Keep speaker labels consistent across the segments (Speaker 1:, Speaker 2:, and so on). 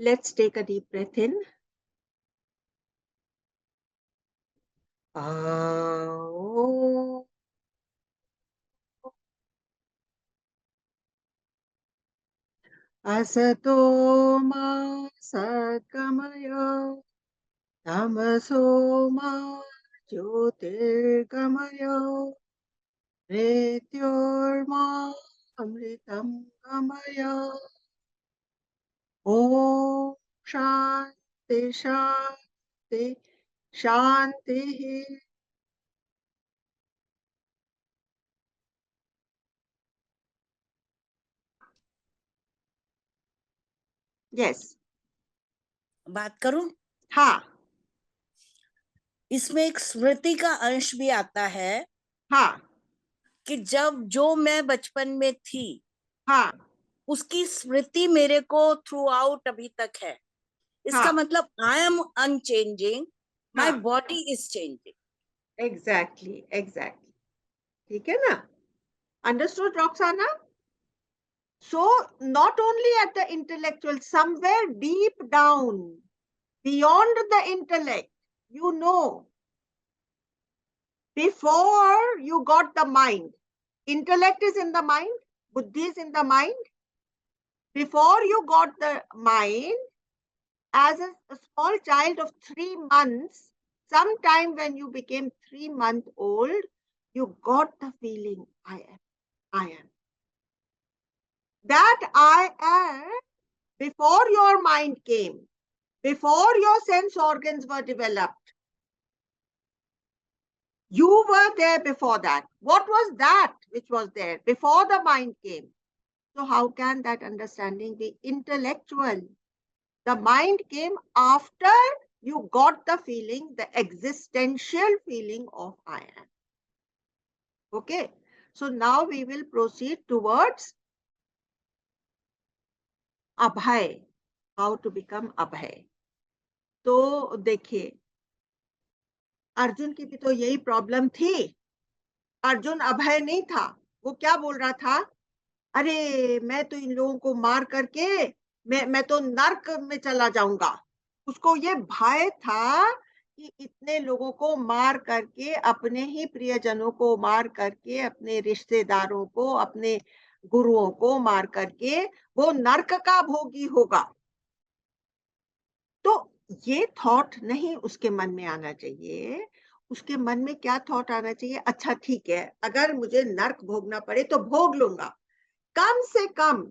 Speaker 1: Let's take a deep breath in. Ao. Asato ma satgamaya, tamaso ma jyotirgamaya, mrityorma amritam gamaya. Om Shanti Shanti Shanti. Yes.
Speaker 2: बात करूं?
Speaker 1: हाँ
Speaker 2: इसमें एक स्मृति का अंश भी आता है
Speaker 1: हाँ
Speaker 2: कि जब जो मैं बचपन में थी
Speaker 1: हाँ
Speaker 2: उसकी स्मृति मेरे को थ्रू आउट अभी तक है. इसका
Speaker 1: हाँ
Speaker 2: मतलब आई एम अनचेंजिंग, माय
Speaker 1: हाँ
Speaker 2: body is changing.
Speaker 1: exactly exactly. ठीक है ना? Understood, Roxana? So not only at the intellectual, somewhere deep down, beyond the intellect, you know, before you got the mind, intellect is in the mind, buddhi is in the mind. Before you got the mind, as a small child of 3 months, sometime when you became 3 months old, you got the feeling, I am, I am. That I am, before your mind came, before your sense organs were developed, you were there before that. What was that which was there before the mind came? So how can that understanding be intellectual? The mind came after you got the feeling, the existential feeling of I am. Okay. So now we will proceed towards Abhay. How to become Abhay. तो देखिए, अर्जुन की भी तो यही problem थी. अर्जुन अभय नहीं था. वो क्या बोल रहा था? अरे मैं तो इन लोगों को मार करके मैं तो नर्क में चला जाऊंगा. उसको ये भय था कि इतने लोगों को मार करके, अपने ही प्रियजनों को मार करके, अपने रिश्तेदारों को, अपने गुरुओं को मार करके वो नर्क का भोगी होगा. तो ये थॉट नहीं उसके मन में आना चाहिए. उसके मन में क्या थॉट आना चाहिए? अच्छा ठीक है, अगर मुझे नर्क भोगना पड़े तो भोग लूंगा. कम से कम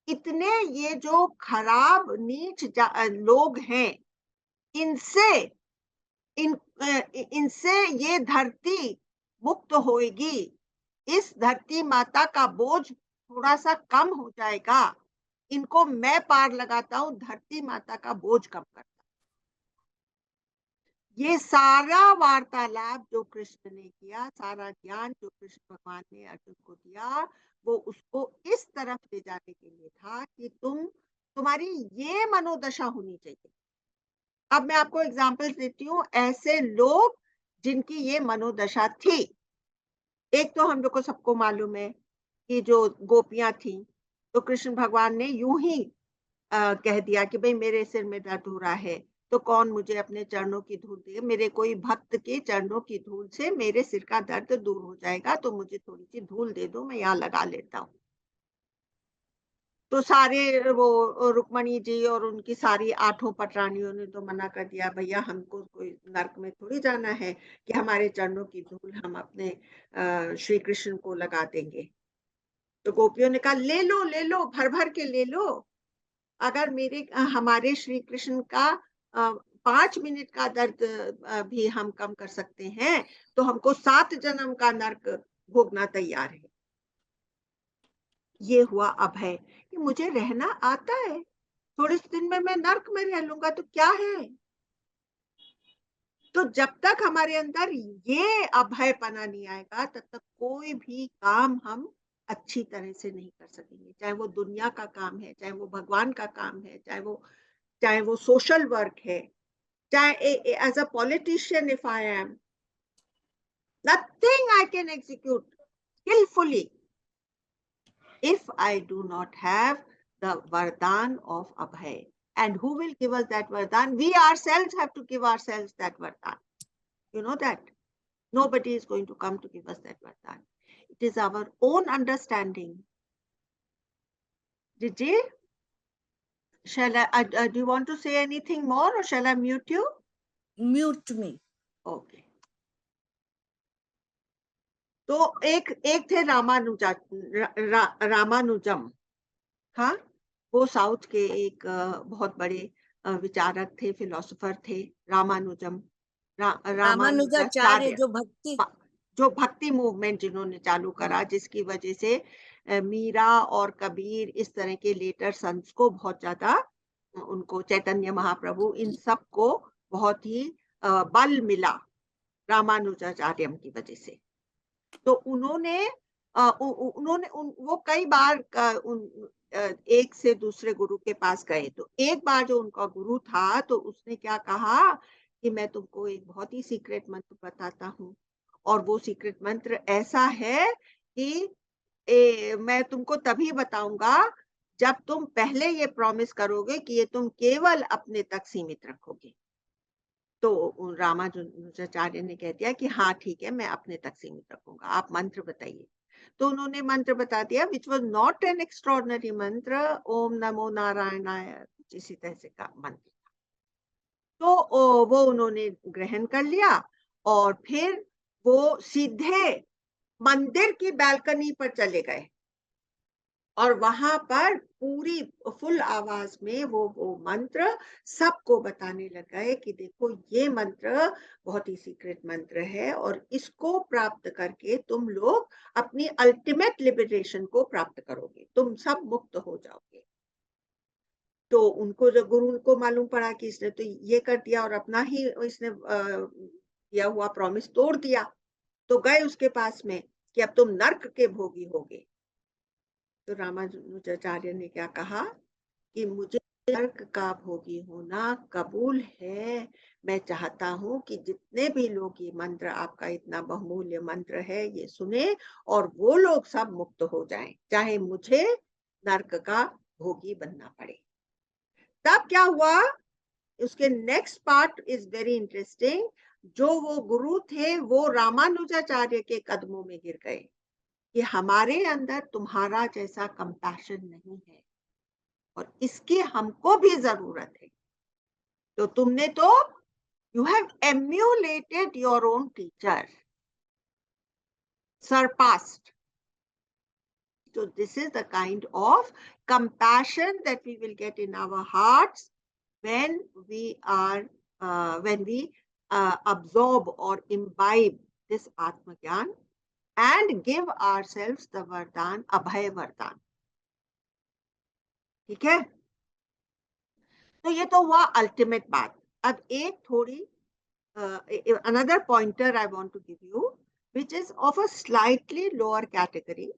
Speaker 1: इतने ये जो खराब नीच लोग हैं, इनसे इनसे ये धरती मुक्त होएगी. इस धरती माता का बोझ थोड़ा सा कम हो जाएगा. इनको मैं पार लगाता हूं, धरती माता का बोझ कम करता. ये सारा वार्तालाप जो कृष्ण ने किया, सारा ज्ञान जो कृष्ण भगवान ने अर्जुन को दिया, वो उसको इस तरफ ले जाने के लिए था कि तुम्हारी ये मनोदशा होनी चाहिए. अब मैं आपको एग्जांपल्स देती हूँ ऐसे लोग जिनकी ये मनोदशा थी. एक तो हम लोग को सबको मालूम है कि जो गोपियां थी, तो कृष्ण भगवान ने यूं ही कह दिया कि भाई मेरे सिर में दर्द हो रहा है, तो कौन मुझे अपने चरणों की धूल दे. मेरे कोई भक्त के चरणों की धूल से मेरे सिर का दर्द दूर हो जाएगा, तो मुझे थोड़ी सी धूल दे दो, मैं यहाँ लगा लेता हूँ. तो सारे वो रुक्मणी जी और उनकी सारी 8 पटरानियों ने तो मना कर दिया, भैया हमको कोई नर्क में थोड़ी जाना है कि हमारे चरणों की धूल हम अपने श्री कृष्ण को लगा देंगे. तो गोपियों ने कहा ले लो भर भर के ले लो. अगर हमारे श्री कृष्ण का 5 मिनट का दर्द भी हम कम कर सकते हैं, तो हमको 7 जन्म का नर्क भोगना तैयार है. ये हुआ अभय कि मुझे रहना आता है, थोड़े से दिन में मैं नर्क में रह लूंगा तो क्या है. तो जब तक हमारे अंदर ये अभयपना नहीं आएगा, तब तक कोई भी काम हम अच्छी तरह से नहीं कर सकेंगे. चाहे वो दुनिया का काम है, चाहे वो भगवान का काम है, चाहे वो सोशल वर्क है, चाहे as a politician if I am, nothing I can execute skillfully if I do not have the vardhan of Abhay. And who will give us that Vardhan? We ourselves have to give ourselves that Vardhan. You know that? Nobody is going to come to give us that Vardhan. It is our own understanding. Did shall I, do you want to say anything more or shall I mute you?
Speaker 2: Mute me.
Speaker 1: Okay. तो एक थे रामानुजम, हाँ, वो south के एक बहुत बड़े विचारक थे, फिलोसोफर थे, रामानुजम,
Speaker 2: रामानुजाचार्य
Speaker 1: जो भक्ति मूवमेंट जिन्होंने चालू करा, जिसकी वजह से मीरा और कबीर इस तरह के लेटर संत को बहुत ज्यादा, उनको चैतन्य महाप्रभु, इन सब को बहुत ही बल मिला रामानुजाचार्य की वजह से। तो उन्होंने वो कई बार एक से दूसरे गुरु के पास गए। तो एक बार जो उनका गुरु था तो उसने क्या कहा कि मैं तुमको एक बहुत ही सीक्रेट मंत्र बताता हूँ, और वो सीक्रेट मंत्र ऐसा है कि मैं तुमको तभी बताऊंगा जब तुम पहले ये प्रॉमिस करोगे कि ये तुम केवल अपने तक सीमित रखोगे। तो रामानुजाचार्य ने कह दिया कि हाँ ठीक है, मैं अपने तक सीमित रखूंगा, आप मंत्र बताइए। तो उन्होंने मंत्र बता दिया, which was not an extraordinary मंत्र, ओम नमो नारायणाय, इसी तरह से का मंत्र था। तो वो उन्होंने ग्रहण कर लिया और फिर वो सीधे मंदिर की बालकनी पर चले गए और वहां पर पूरी फुल आवाज में वो मंत्र सबको बताने लग गए कि देखो ये मंत्र बहुत ही सीक्रेट मंत्र है और इसको प्राप्त करके तुम लोग अपनी अल्टीमेट लिबरेशन को प्राप्त करोगे, तुम सब मुक्त हो जाओगे। तो उनको जो गुरु को मालूम पड़ा कि इसने तो ये कर दिया और अपना ही इसने दिया हुआ प्रॉमिस तोड़ दिया, तो गए उसके पास में कि अब तुम नर्क के भोगी होगे। तो रामानुजाचार्य ने क्या कहा कि मुझे नर्क का भोगी होना कबूल है, मैं चाहता हूं कि जितने भी लोग ये मंत्र, आपका इतना बहुमूल्य मंत्र है, ये सुने और वो लोग सब मुक्त हो जाएं, चाहे मुझे नर्क का भोगी बनना पड़े। तब क्या हुआ, उसके next part is very interesting. जो वो गुरु थे वो रामानुजाचार्य के कदमों में गिर गए कि हमारे अंदर तुम्हारा जैसा कंपैशन नहीं है और इसकी हमको भी जरूरत है। तो तुमने तो you have emulated your own teacher, surpassed. So this is the kind of compassion that we will get in our hearts when we absorb or imbibe this Atma Gyan and give ourselves the Vardhan, Abhay Vardhan. ठीक है? तो ये तो हुआ ultimate बात। अब एक थोड़ी another pointer I want to give you, which is of a slightly lower category.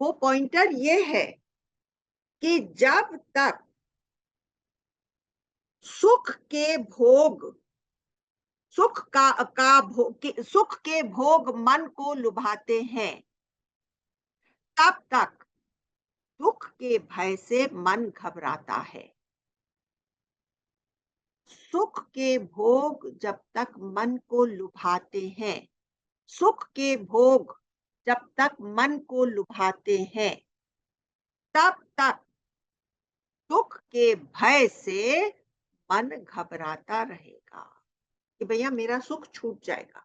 Speaker 1: वो पॉइंटर ये है कि जब तक सुख के भोग, सुख के भोग मन को लुभाते हैं, तब तक दुख के भय से मन घबराता है। सुख के भोग जब तक मन को लुभाते हैं, सुख के भोग जब तक मन को लुभाते हैं, तब तक दुख के भय से मन घबराता रहेगा कि भैया मेरा सुख छूट जाएगा।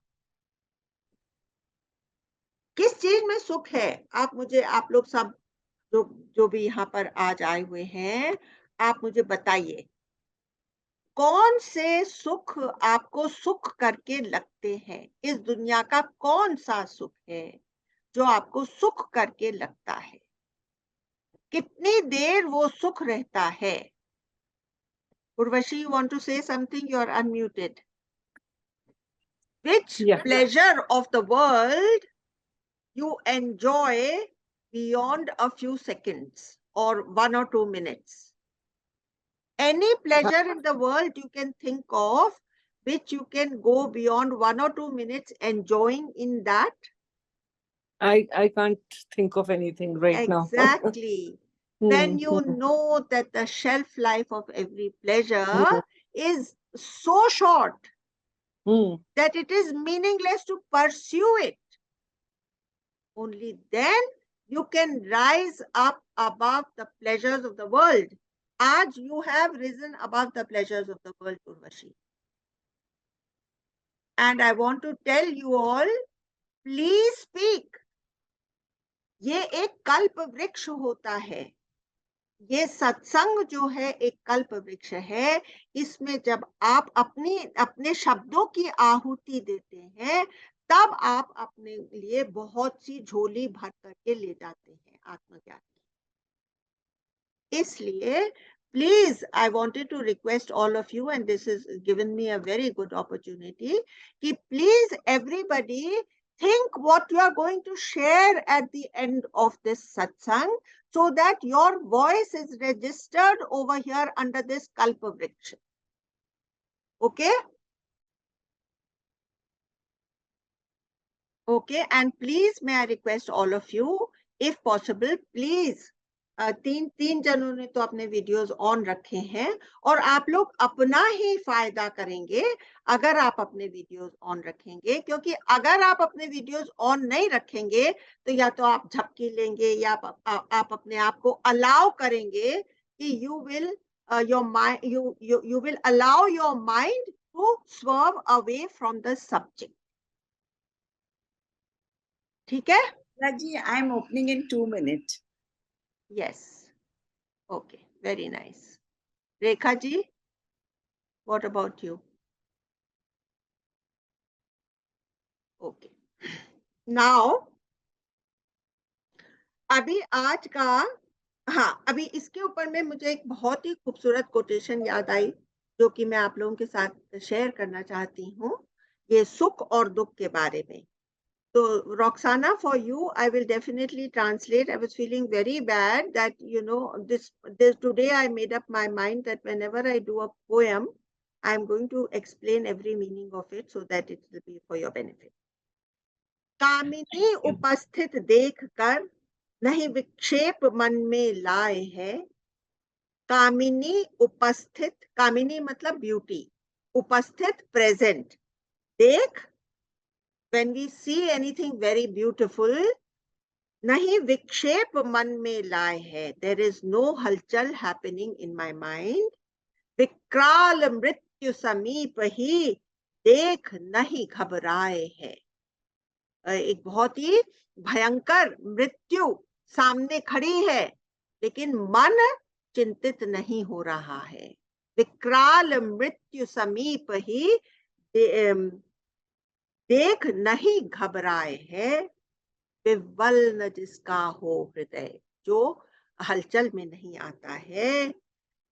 Speaker 1: किस चीज में सुख है? आप लोग सब जो भी यहाँ पर आज आए हुए हैं, आप मुझे बताइए, कौन से सुख आपको सुख करके लगते हैं? इस दुनिया का कौन सा सुख है जो आपको सुख करके लगता है? कितनी देर वो सुख रहता है? Urvashi, you want to say something? You are unmuted. Which pleasure of the world you enjoy beyond a few seconds or 1 or 2 minutes? Any pleasure in the world you can think of which you can go beyond 1 or 2 minutes enjoying in that?
Speaker 3: I can't think of anything right now.
Speaker 1: Exactly. when you know that the shelf life of every pleasure is so short that it is meaningless to pursue it, only then you can rise up above the pleasures of the world. Aaj you have risen above the pleasures of the world, Urvashi. And I want to tell you all, please speak. ये एक कल्प वृक्ष होता है. ये सत्संग जो है एक कल्प वृक्ष है. इसमें जब आप अपने शब्दों की आहुति देते हैं, तब आप अपने लिए बहुत सी झोली भर करके ले जाते हैं आत्मज्ञान की. इसलिए please, I wanted to request all of you, and this has given me a very good opportunity, कि please everybody think what you are going to share at the end of this satsang, so that your voice is registered over here under this kalpa vriksha. Okay? Okay, and please may I request all of you, if possible, please, तीन जनों ने तो अपने videos on रखे हैं, और आप लोग अपना ही फायदा करेंगे अगर आप अपने वीडियोस ऑन रखेंगे, क्योंकि अगर आप अपने वीडियोस ऑन नहीं रखेंगे तो या तो आप झपकी लेंगे या आप अपने आप को अलाउ करेंगे कि you will allow your mind to swerve away from the subject. ठीक है?
Speaker 3: Raji, I am opening in 2 minutes.
Speaker 1: Yes. Okay. Very nice. Rekha ji, what about you? Okay. Now, अभी आज का, हाँ, अभी इसके ऊपर में मुझे एक बहुत ही खूबसूरत कोटेशन याद आई, जो कि मैं आप लोगों के साथ शेयर करना चाहती हूँ, ये सुख और दुख के बारे में. So, Roxana, for you, I will definitely translate. I was feeling very bad that, this today I made up my mind that whenever I do a poem, I'm going to explain every meaning of it so that it will be for your benefit. कामिनी उपस्थित देख कर नहीं विक्षेप मन में लाए है. कामिनी उपस्थित, कामिनी मतलब ब्यूटी, उपस्थित present, देख, when we see anything very beautiful, nahi vikshep man mein laye hai, there is no halchal happening in my mind. Vikral mrityu sameep hi dekh nahi ghabraye hai. एक बहुत ही भयंकर मृत्यु सामने खड़ी है, लेकिन मन चिंतित नहीं हो रहा है. विकराल मृत्यु समीप ही देख नहीं घबराए है. विवल न जिसका हो हृदय, जो हलचल में नहीं आता है,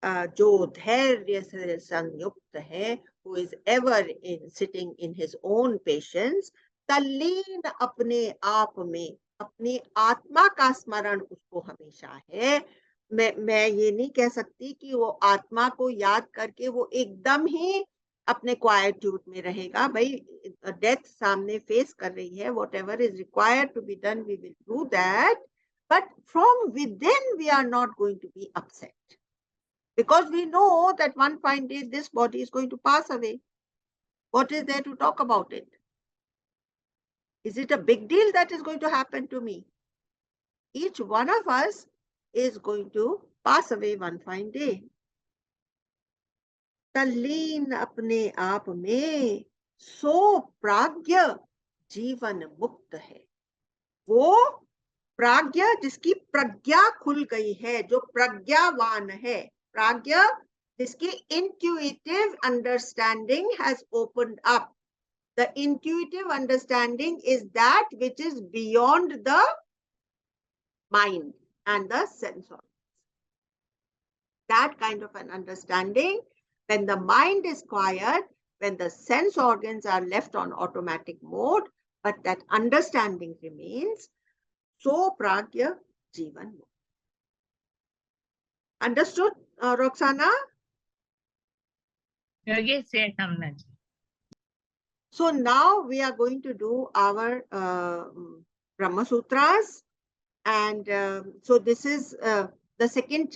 Speaker 1: जो धैर्य से संयुक्त है, who is ever sitting in his own patience, तल्लीन अपने आप में, अपनी आत्मा का स्मरण उसको हमेशा है. मैं ये नहीं कह सकती कि वो आत्मा को याद करके वो एकदम ही अपने क्वाइट्यूड में रहेगा. भाई, डेथ सामने फेस कर रही है, whatever is required to be done, we will do that. But from within, we are not going to be upset, because we know that one fine day this body is going to pass away. What is there to talk about it? Is it a big deal that is going to happen to me? Each one of us is going to pass away one fine day. तल्लीन अपने आप में सो प्राज्ञ जीवन मुक्त है. वो प्राज्ञ जिसकी प्रज्ञा खुल गई है, जो प्रज्ञावान है. प्राज्ञ जिसकी intuitive understanding has opened up. The intuitive understanding is that which is beyond the mind and the sense organs. That kind of an understanding, when the mind is quiet, when the sense organs are left on automatic mode, but that understanding remains, so pragya jivan. Understood, Roxana?
Speaker 4: Yes, Kamna ji.
Speaker 1: So now we are going to do our Brahma Sutras, and so this is the second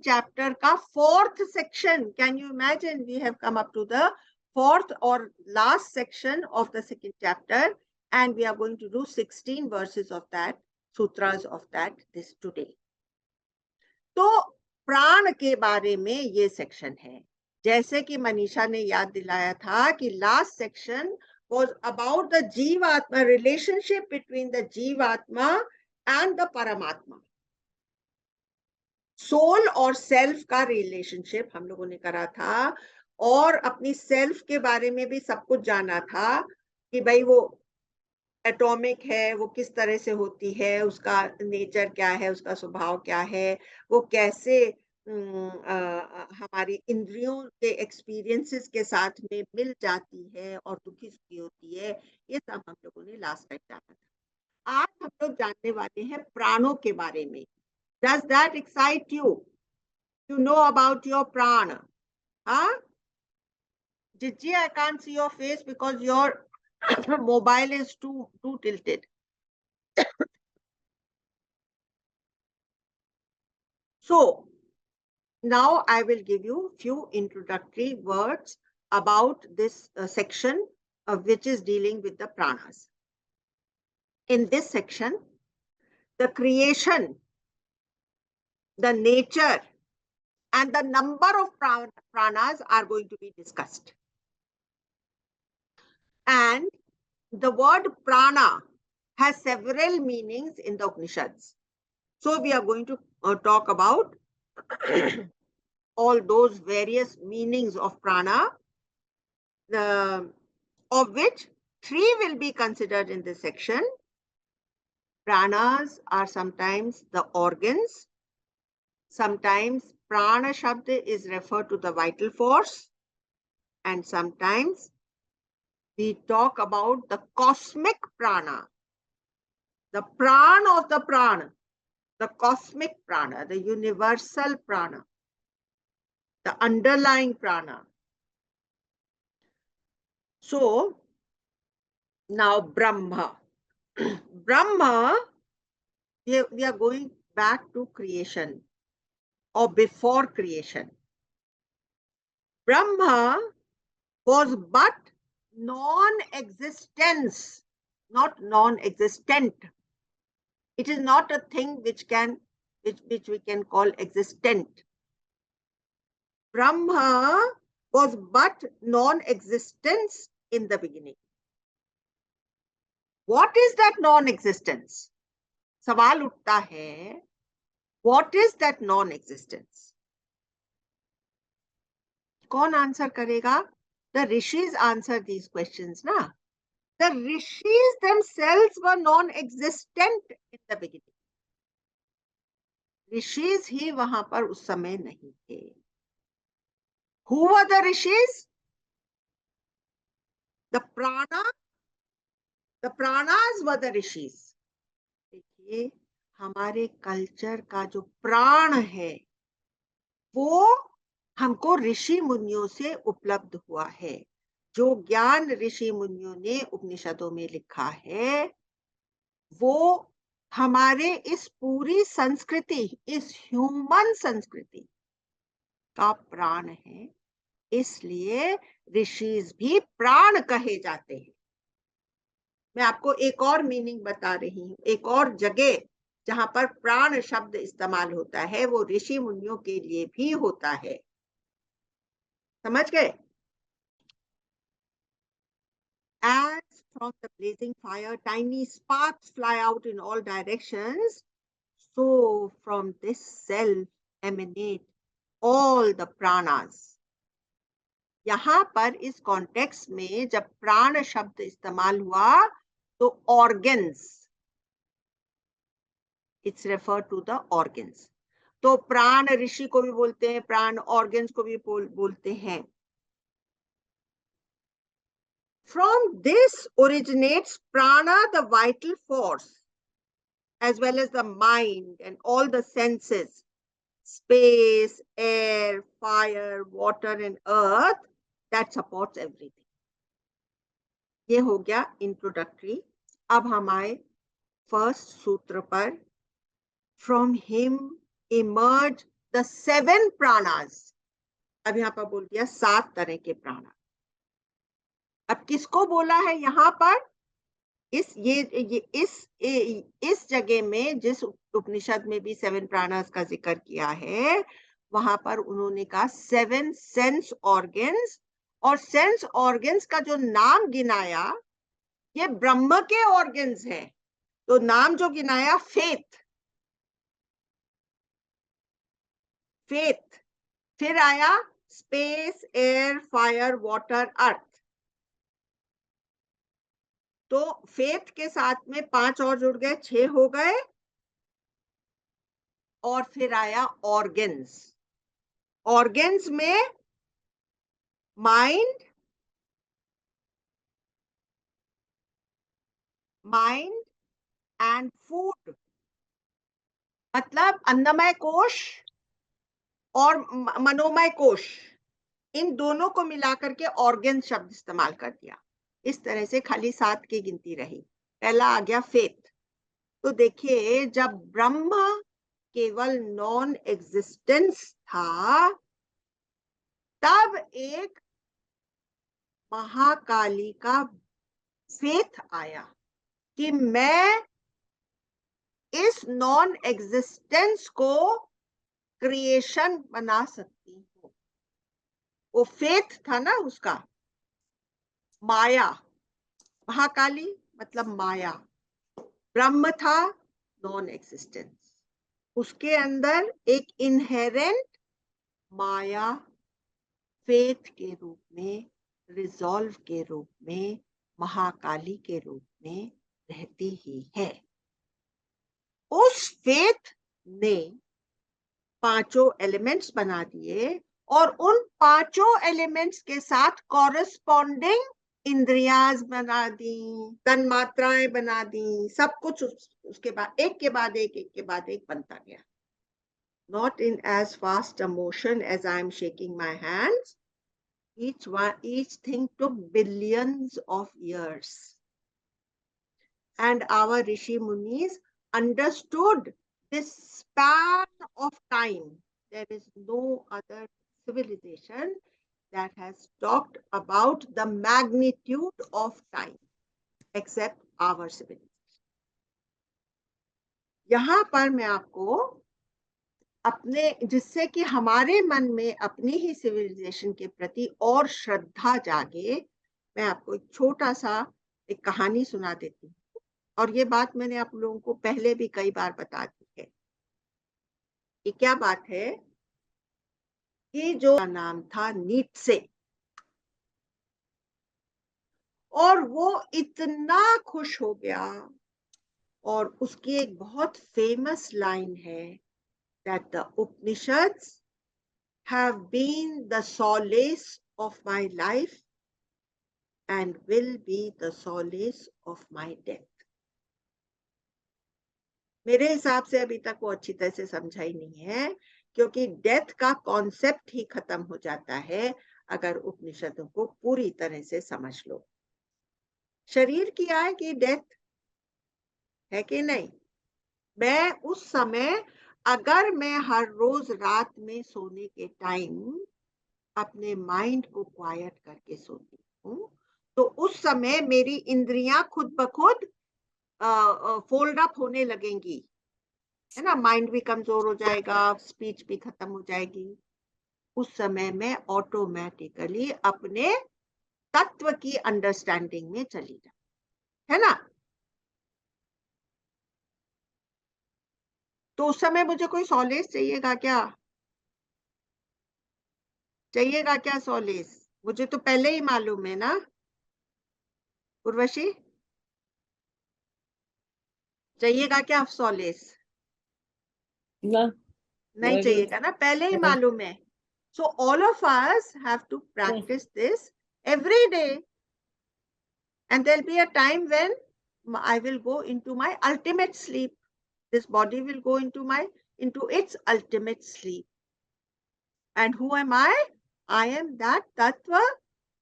Speaker 1: chapter ka fourth section. Can you imagine? We have come up to the fourth or last section of the second chapter, and we are going to do 16 verses of that, sutras of that this today. तो प्राण के बारे में ये section है. जैसे कि मनीषा ने याद दिलाया था कि last section was about the जीवात्मा, relationship between the जीवात्मा and the paramatma. सोल और सेल्फ का रिलेशनशिप हम लोगों ने करा था, और अपनी सेल्फ के बारे में भी सब कुछ जाना था कि भाई वो एटॉमिक है, वो किस तरह से होती है, उसका नेचर क्या है, उसका स्वभाव क्या है, वो कैसे हमारी इंद्रियों के एक्सपीरियंसेस के साथ में मिल जाती है और दुखी सुखी होती है. ये सब हम लोगों ने लास्ट टाइम जाना था. आज हम लोग जानने वाले हैं प्राणों के बारे में. Does that excite you? You know about your prana? Huh? Jiji, I can't see your face because your mobile is too tilted. So now I will give you few introductory words about this section which is dealing with the pranas. In this section, the creation, the nature, and the number of pranas are going to be discussed. And the word prana has several meanings in the Upanishads. So we are going to talk about all those various meanings of prana, of which 3 will be considered in this section. Pranas are sometimes the organs. Sometimes prana shabd is referred to the vital force. And sometimes we talk about the cosmic prana, the prana of the prana, the cosmic prana, the universal prana, the underlying prana. So now Brahma. Brahma, we are going back to creation or before creation. Brahma was but non-existence, not non-existent. It is not a thing which we can call existent. Brahma was but non-existence in the beginning. What is that non-existence? सवाल उठता है, what is that non-existence? कौन answer करेगा? The rishis answer these questions, na? The rishis themselves were non-existent in the beginning. Rishis ही वहां पर उस समय नहीं थे. Who were the rishis? The pranas were the rishis. देखिए, हमारे कल्चर का जो प्राण है वो हमको ऋषि मुनियों से उपलब्ध हुआ है. जो ज्ञान ऋषि मुनियों ने उपनिषदों में लिखा है वो हमारे इस पूरी संस्कृति, इस ह्यूमन संस्कृति का प्राण है. इसलिए ऋषिज भी प्राण कहे जाते हैं. मैं आपको एक और मीनिंग बता रही हूँ. एक और जगह जहां पर प्राण शब्द इस्तेमाल होता है वो ऋषि मुनियों के लिए भी होता है. समझ गए? As from the blazing fire tiny sparks fly out in all directions, so from this self emanate all the pranas. यहाँ पर इस कॉन्टेक्स्ट में जब प्राण शब्द इस्तेमाल हुआ तो organs, it's referred to the organs. तो प्राण ऋषि को भी बोलते हैं, प्राण organs को भी बोलते हैं. From this originates prana, the vital force, as well as the mind and all the senses, space, air, fire, water and earth that supports everything. ये हो गया introductory. अब हम आए first सूत्र पर. From him emerged the 7 pranas. अब यहाँ पर बोल दिया 7 तरह के प्राणा। अब किसको बोला है यहाँ पर? इस जगह में जिस उपनिषद में भी 7 प्राणास का जिक्र किया है, वहां पर उन्होंने कहा 7 सेंस ऑर्गन्स, और सेंस ऑर्गन्स का जो नाम गिनाया ये ब्रह्म के ऑर्गन्स हैं। तो नाम जो गिनाया फेथ, फिर आया स्पेस, एयर, फायर, वाटर, अर्थ। तो फेथ के साथ में 5 और जुड़ गए, 6 हो गए। और फिर आया ऑर्गन्स। ऑर्गन्स में माइंड एंड फूड, मतलब अन्नमय कोश और मनोमय कोश, इन दोनों को मिलाकर के ऑर्गन शब्द इस्तेमाल कर दिया। इस तरह से खाली 7 की गिनती रही। पहला आ गया फेथ। तो देखिए, जब ब्रह्म केवल नॉन एग्जिस्टेंस था, तब एक महाकाली का फेथ आया कि मैं इस नॉन एग्जिस्टेंस को क्रिएशन बना सकती हूँ। वो फेथ था ना उसका। माया, महाकाली मतलब माया, ब्रह्म था नॉन एग्जिस्टेंस, उसके अंदर एक इनहेरेंट माया फेथ के रूप में, रिजॉल्व के रूप में, महाकाली के रूप में रहती ही है। उस फेथ ने 5 एलिमेंट्स बना दिए, और उन 5 एलिमेंट्स के साथ कॉरेस्पॉन्डिंग इंद्रियाज बना दी, तन्मात्राएं बना दी, सब कुछ उसके बाद एक के बाद एक बनता गया। Not in as fast a motion as I am shaking my hands. Each thing took billions of years. And our Rishi Munis understood this span of time. There is no other civilization that has talked about the magnitude of time except our civilization. यहाँ पर मैं आपको अपने, जिससे कि हमारे मन में अपनी ही सिविलाइजेशन के प्रति और श्रद्धा जागे, मैं आपको एक छोटा सा एक कहानी सुना देती हूँ। और ये बात मैंने आप लोगों को पहले भी कई बार बता दी है। ये क्या बात है कि जो नाम था नीत्से, और वो इतना खुश हो गया, और उसकी एक बहुत फेमस लाइन है that the Upanishads have been the solace of my life and will be the solace of my death. मेरे हिसाब से अभी तक वो अच्छी तरह से समझा ही नहीं है, क्योंकि डेथ का कॉन्सेप्ट ही खत्म हो जाता है अगर उपनिषदों को पूरी तरह से समझ लो। शरीर की आए कि डेथ है कि नहीं। मैं उस समय, अगर मैं हर रोज रात में सोने के टाइम अपने माइंड को क्वाइट करके सोती हूँ, तो उस समय मेरी इंद्रियां खुद ब खुद फोल्ड अप होने लगेंगी, है ना। माइंड भी कमजोर हो जाएगा, स्पीच भी खत्म हो जाएगी। उस समय मैं ऑटोमेटिकली अपने तत्व की अंडरस्टैंडिंग में चली जाऊं, है ना। तो उस समय मुझे कोई सॉलेस चाहिएगा क्या? चाहिएगा क्या सॉलेस? मुझे तो पहले ही मालूम है ना उर्वशी, चाहिएगा क्या सॉलेस? नहीं चाहिएगा ना, पहले ही मालूम है। So all of us have to practice this every day, and there'll be a time when I will go into my ultimate sleep. This body will go into its ultimate sleep. And who am I? I am that tattva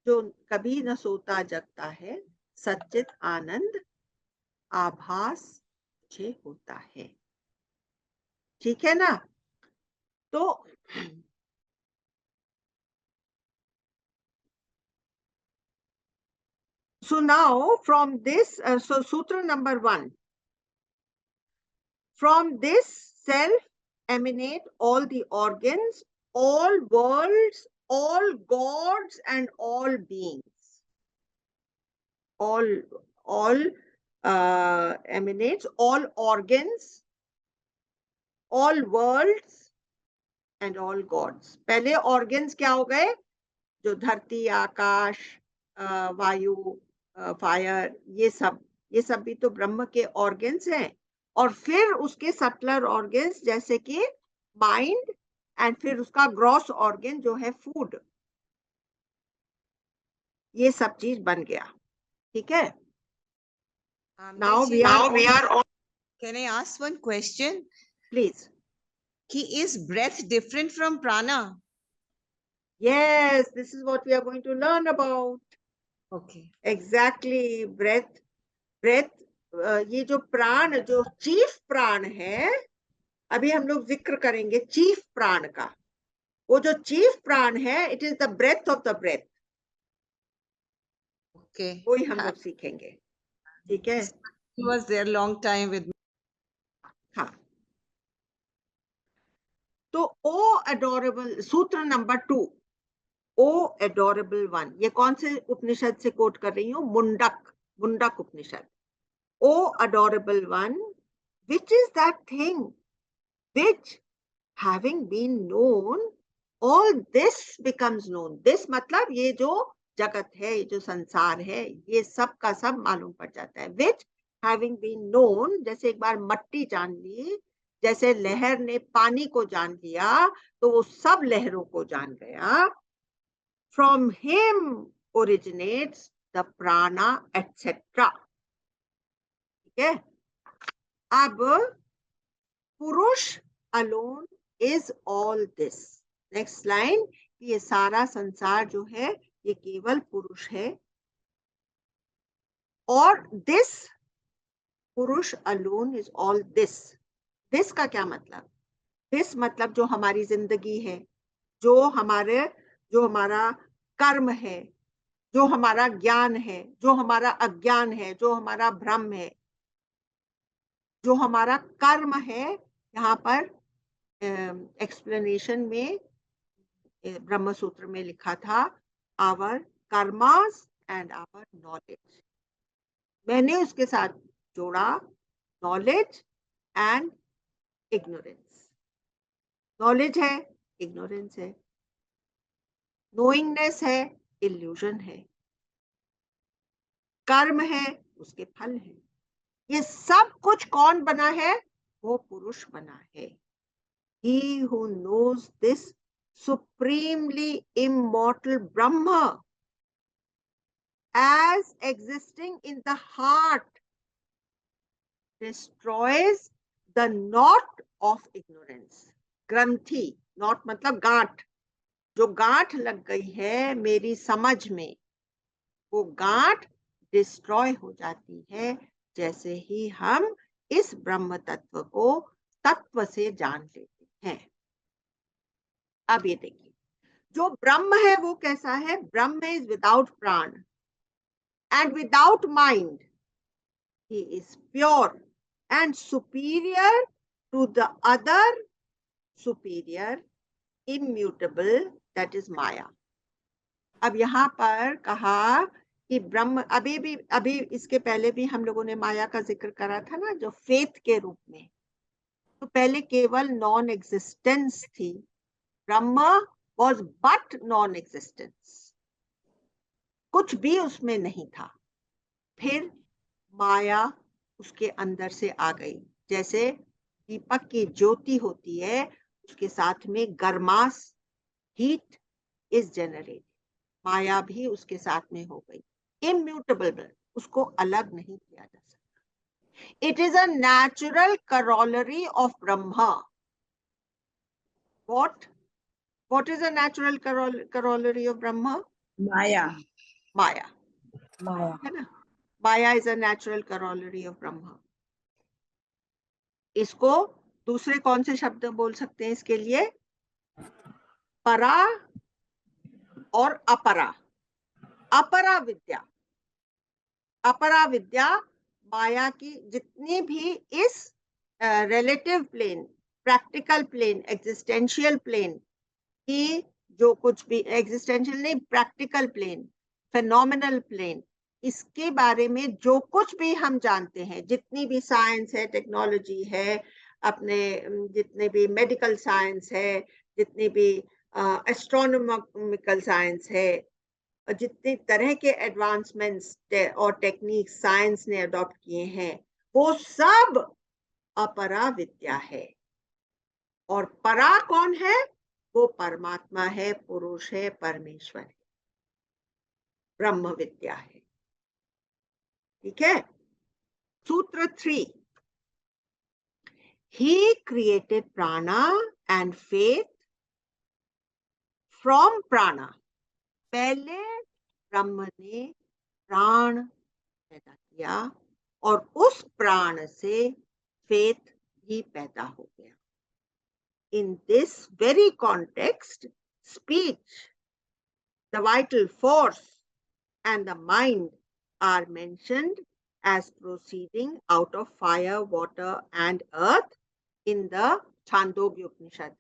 Speaker 1: जो कभी न सोता जगता है, सच्चित आनंद आभास मुझे होता है। ठीक है ना। तो so now from this, so sutra number 1, from this self emanate all the organs, all worlds, all gods, and all beings. All emanates all organs, all worlds, and all gods. पहले organs क्या हो गए? जो धरती, आकाश, वायु, fire, ये सब भी तो ब्रह्म के ऑर्गन्स हैं. और फिर उसके सटलर ऑर्गन्स जैसे कि माइंड, एंड फिर उसका ग्रॉस ऑर्गन जो है फूड, ये सब चीज बन गया. ठीक है. Now we are
Speaker 5: Can I ask one question?
Speaker 1: please.
Speaker 5: Is breath different from prana?
Speaker 1: Yes, this is what we are going to learn about.
Speaker 5: Okay.
Speaker 1: Exactly. breath, ये जो प्राण, जो चीफ प्राण है, अभी हम लोग जिक्र करेंगे चीफ प्राण का. वो जो चीफ प्राण है, it is the breath of the breath.
Speaker 5: Okay.
Speaker 1: वही हम लोग सीखेंगे. ठीक है.
Speaker 5: He was there long time with me.
Speaker 1: हाँ. तो ओ अडोरेबल, सूत्र नंबर 2, ओ अडोरेबल वन, ये कौन से उपनिषद से कोट कर रही हूँ? Mundaka Upanishad. O adorable one, which is that thing which having been known all this becomes known. this मतलब ये जो जगत है, ये जो संसार है, ये सब का सब मालूम पड़ जाता है. which having been known, जैसे एक बार मट्टी जान ली, जैसे लहर ने पानी को जान लिया, तो वो सब लहरों को जान गया. from him originates the prana etc. ठीक है. अब पुरुष alone is all this. Next line, ये सारा संसार जो है ये केवल पुरुष है. और दिस पुरुष alone is all this. This का क्या मतलब? दिस मतलब जो हमारी जिंदगी है, जो हमारा कर्म है, जो हमारा ज्ञान है, जो हमारा अज्ञान है, जो हमारा भ्रम है, जो हमारा कर्म है. यहाँ पर एक्सप्लेनेशन में ब्रह्म सूत्र में लिखा था, our karmas and our knowledge. मैंने उसके साथ जोड़ा नॉलेज एंड इग्नोरेंस. नॉलेज है, इग्नोरेंस है. नोइंगनेस है, इल्यूजन है. कर्म है, उसके फल है. ये सब कुछ कौन बना है? वो पुरुष बना है. He who knows this supremely immortal Brahma as existing in the heart destroys the knot of ignorance. ग्रंथि, knot मतलब गांठ. जो गांठ लग गई है मेरी समझ में, वो गांठ डिस्ट्रॉय हो जाती है जैसे ही हम इस ब्रह्म तत्व को तत्व से जान लेते हैं. अब ये देखिए, जो ब्रह्म है वो कैसा है? Brahma is without prana and without mind. He is pure and superior to the other superior immutable, that is maya. अब यहाँ पर कहा कि ब्रह्म, अभी इसके पहले भी हम लोगों ने माया का जिक्र करा था ना, जो फेथ के रूप में. तो पहले केवल नॉन एग्जिस्टेंस थी. ब्रह्म was but non-existence. कुछ भी उसमें नहीं था. फिर माया उसके अंदर से आ गई. जैसे दीपक की ज्योति होती है, उसके साथ में गर्मास, हीट इज जनरेटेड. माया भी उसके साथ में हो गई. इम्यूटेबल, उसको अलग नहीं किया जा सकता. It is a natural corollary of Brahma. What is a natural corollary of Brahma?
Speaker 3: Maya.
Speaker 1: है ना? Maya is a natural corollary of Brahma. इसको दूसरे कौन से शब्द बोल सकते हैं इसके लिए? परा और अपरा। अपरा विद्या, अपरा विद्या माया की जितनी भी इस relative plane, practical plane, existential plane की जो कुछ भी, एग्जिस्टेंशियल नहीं, प्रैक्टिकल प्लेन, फेनोमेनल प्लेन, इसके बारे में जो कुछ भी हम जानते हैं, जितनी भी साइंस है, टेक्नोलॉजी है, अपने जितने भी मेडिकल साइंस है, जितनी भी एस्ट्रोनॉमिकल साइंस है, जितने तरह के एडवांसमेंट्स और टेक्निक साइंस ने अडॉप्ट किए हैं, वो सब अपरा विद्या है। और परा कौन है? वो परमात्मा है, पुरुष है, परमेश्वर है, ब्रह्म विद्या है। ठीक है। सूत्र 3, he created prana and faith from prana। पहले ब्रह्म ने प्राण पैदा किया और उस प्राण से फेथ भी पैदा हो गया। In this very context, speech, the vital force and the mind are mentioned as proceeding out of fire, water and earth in the Chandogya उपनिषद।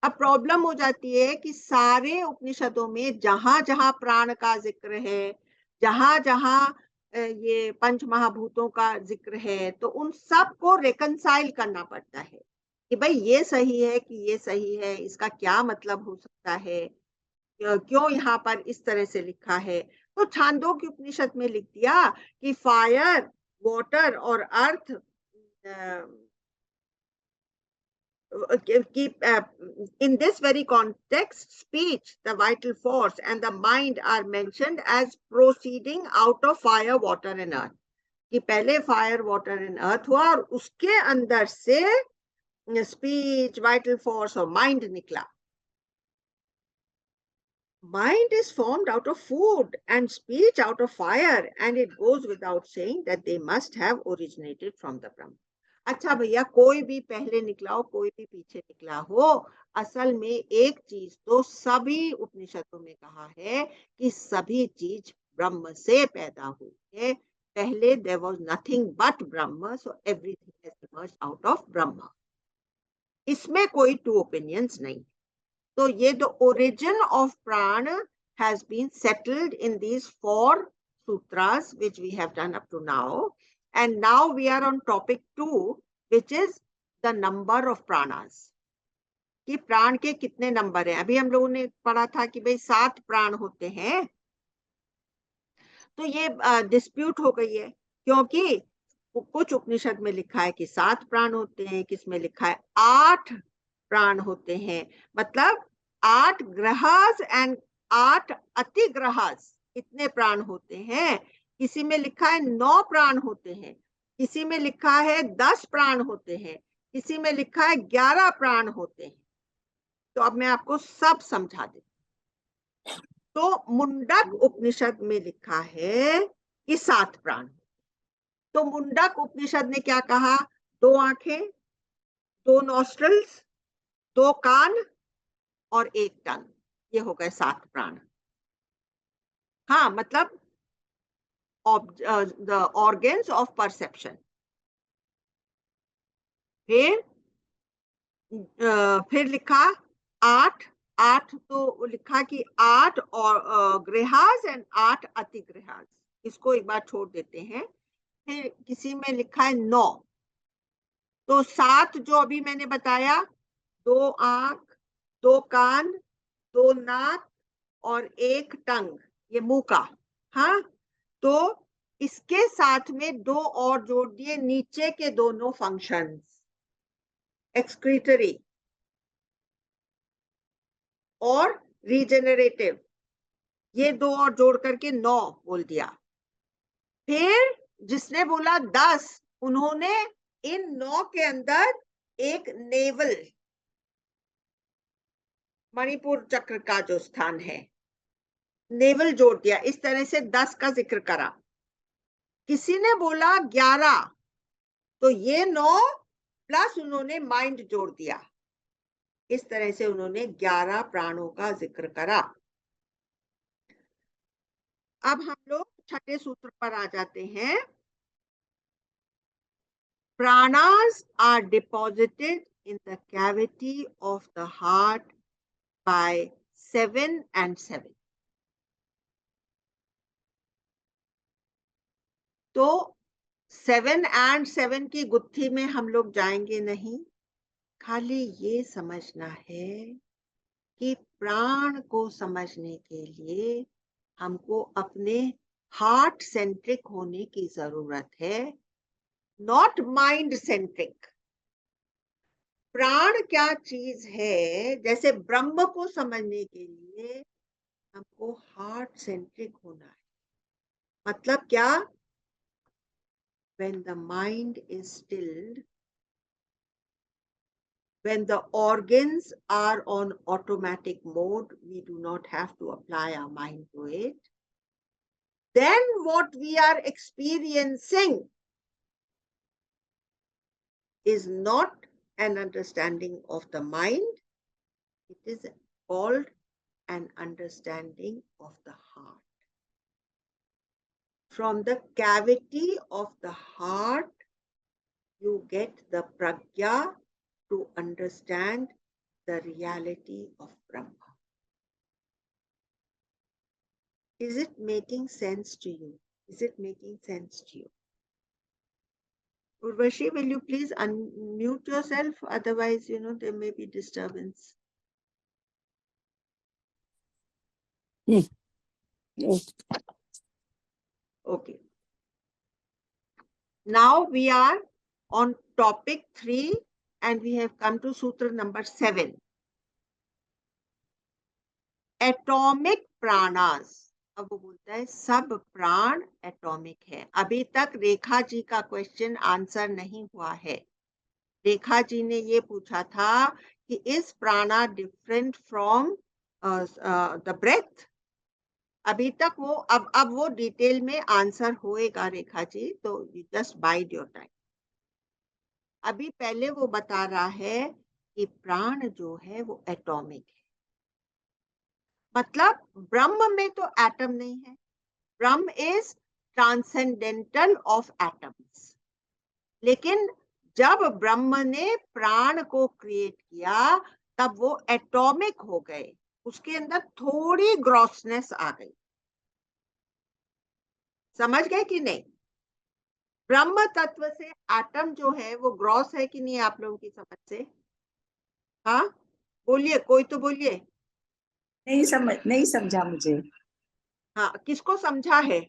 Speaker 1: अब प्रॉब्लम हो जाती है कि सारे उपनिषदों में जहां जहां प्राण का जिक्र है, जहां जहां ये पंच महाभूतों का जिक्र है, तो उन सब को रेकंसाइल करना पड़ता है कि भाई ये सही है कि ये सही है, इसका क्या मतलब हो सकता है, क्यों यहाँ पर इस तरह से लिखा है। तो छांदोग्य उपनिषद में लिख दिया कि फायर, वाटर और अर्थ in this very context, speech, the vital force and the mind are mentioned as proceeding out of fire, water and earth। कि पहले फायर, वाटर एंड अर्थ हुआ और उसके अंदर से स्पीच, वाइटल फोर्स और माइंड निकला। Mind is formed out of food and speech out of fire, and it goes without saying that they must have originated from the Brahma। अच्छा भैया, कोई भी पहले निकला हो, कोई भी पीछे निकला हो, असल में एक चीज तो सभी उपनिषदों में कहा है कि सभी चीज ब्रह्म से पैदा हुई है। पहले there was nothing but Brahma, so everything has emerged out of Brahma। इसमें कोई टू ओपिनियंस नहीं। तो ये the origin of prana has been settled in these 4 sutras which we have done up to now, and now we are on topic 2, which is the number of pranas। कि प्राण के कितने number हैं। अभी हम लोगों ने पढ़ा था कि भाई 7 प्राण होते हैं, तो ये डिस्प्यूट हो गई है, क्योंकि कुछ उपनिषद में लिखा है कि 7 प्राण होते हैं, किसमें लिखा है 8 प्राण होते हैं, मतलब 8 ग्रहास एंड 8 अतिग्रहास, इतने प्राण होते हैं। किसी में लिखा है 9 प्राण होते हैं, किसी में लिखा है 10 प्राण होते हैं, किसी में लिखा है 11 प्राण होते हैं। तो अब मैं आपको सब समझा देती हूँ। तो मुंडक उपनिषद में लिखा है कि 7 प्राण। तो मुंडक उपनिषद ने क्या कहा? 2 आंखें, 2 नॉस्ट्रल्स, 2 कान और 1 टंग, ये हो गए 7 प्राण। हाँ, मतलब the organs of perception। फिर लिखा 8 तो लिखा कि 8 और ग्रहास एंड 8 अतिग्रहास, इसको एक बार छोड़ देते हैं। फिर किसी में लिखा है 9। तो 7 जो अभी मैंने बताया, 2 आंख, 2 कान, 2 नाक और 1 टंग, ये मुंह का। हाँ, तो इसके साथ में 2 और जोड़ दिए, नीचे के दोनों फंक्शंस, एक्सक्रीटरी और रीजेनरेटिव, ये 2 और जोड़ करके 9 बोल दिया। फिर जिसने बोला 10, उन्होंने इन 9 के अंदर एक नेवल, मणिपुर चक्र का जो स्थान है, नेवल जोड़ दिया। इस तरह से 10 का जिक्र करा। किसी ने बोला 11, तो ये 9 प्लस उन्होंने माइंड जोड़ दिया, इस तरह से उन्होंने 11 प्राणों का जिक्र करा। अब हम लोग छठे सूत्र पर आ जाते हैं। Pranas are deposited in the cavity of the heart by 7 and 7. तो 7 and 7 की गुत्थी में हम लोग जाएंगे नहीं, खाली ये समझना है कि प्राण को समझने के लिए हमको अपने हार्ट सेंट्रिक होने की जरूरत है, नॉट माइंड सेंट्रिक। प्राण क्या चीज है, जैसे ब्रह्म को समझने के लिए हमको हार्ट सेंट्रिक होना है। मतलब क्या? When the mind is stilled, when the organs are on automatic mode, we do not have to apply our mind to it, then what we are experiencing is not an understanding of the mind, it is called an understanding of the heart. From the cavity of the heart, you get the pragya to understand the reality of Brahma. Is it making sense to you? Is it making sense to you? Urvashi, will you please unmute yourself? Otherwise, there may be disturbance. Okay. Now we are on topic 3 and we have come to Sutra number 7. Atomic pranas. अब वो बोलता है सब प्राण atomic है। अभी तक रेखा जी का क्वेश्चन आंसर नहीं हुआ है। रेखा जी ने ये पूछा था कि इज प्राणा डिफरेंट फ्रॉम द ब्रेथ। अभी तक वो अब वो डिटेल में आंसर होएगा रेखा जी, तो you just wide your time. अभी पहले वो बता रहा है कि प्राण जो है वो एटॉमिक है। मतलब ब्रह्म में तो एटम नहीं है, Brahma is transcendental of atoms. लेकिन जब ब्रह्म ने प्राण को क्रिएट किया तब वो एटॉमिक हो गए, उसके अंदर थोड़ी ग्रॉसनेस आ गई। समझ गए कि नहीं? ब्रह्म तत्व से एटम जो है वो ग्रॉस है कि नहीं आप लोगों की समझ से? हाँ बोलिए, कोई तो बोलिए।
Speaker 3: नहीं समझा मुझे।
Speaker 1: हाँ, किसको समझा है?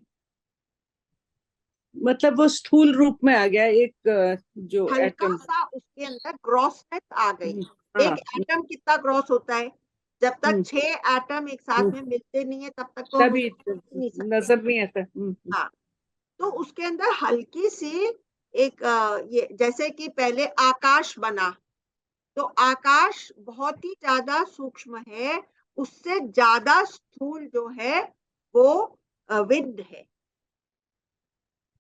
Speaker 6: मतलब वो स्थूल रूप में आ गया एक जो
Speaker 1: हल्का
Speaker 6: एटम।
Speaker 1: सा उसके अंदर ग्रॉसनेस आ गई।
Speaker 6: हाँ,
Speaker 1: एक एटम कितना ग्रॉस होता है? जब तक 6 एटम एक साथ में मिलते नहीं है तब तक तो हम
Speaker 6: तभी
Speaker 1: उसको समझ नहीं सकते।
Speaker 6: नजर नहीं आता।
Speaker 1: हाँ, तो उसके अंदर हल्की सी एक ये जैसे कि पहले आकाश बना, तो आकाश बहुत ही ज्यादा सूक्ष्म है, उससे ज्यादा स्थूल जो है वो विंड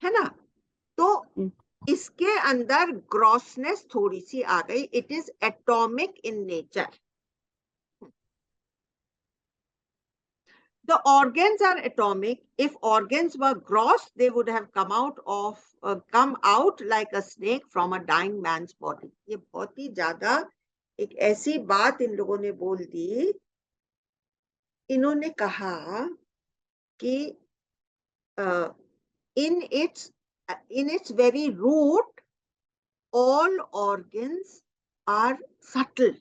Speaker 1: है ना? तो इसके अंदर ग्रॉसनेस थोड़ी सी आ गई। It is atomic in nature. The organs are atomic. If organs were gross, they would have come out like a snake from a dying man's body. ये बहुत ही ज्यादा एक ऐसी बात इन लोगों ने बोल दी। इन्होंने कहा कि in its very root, all organs are subtle.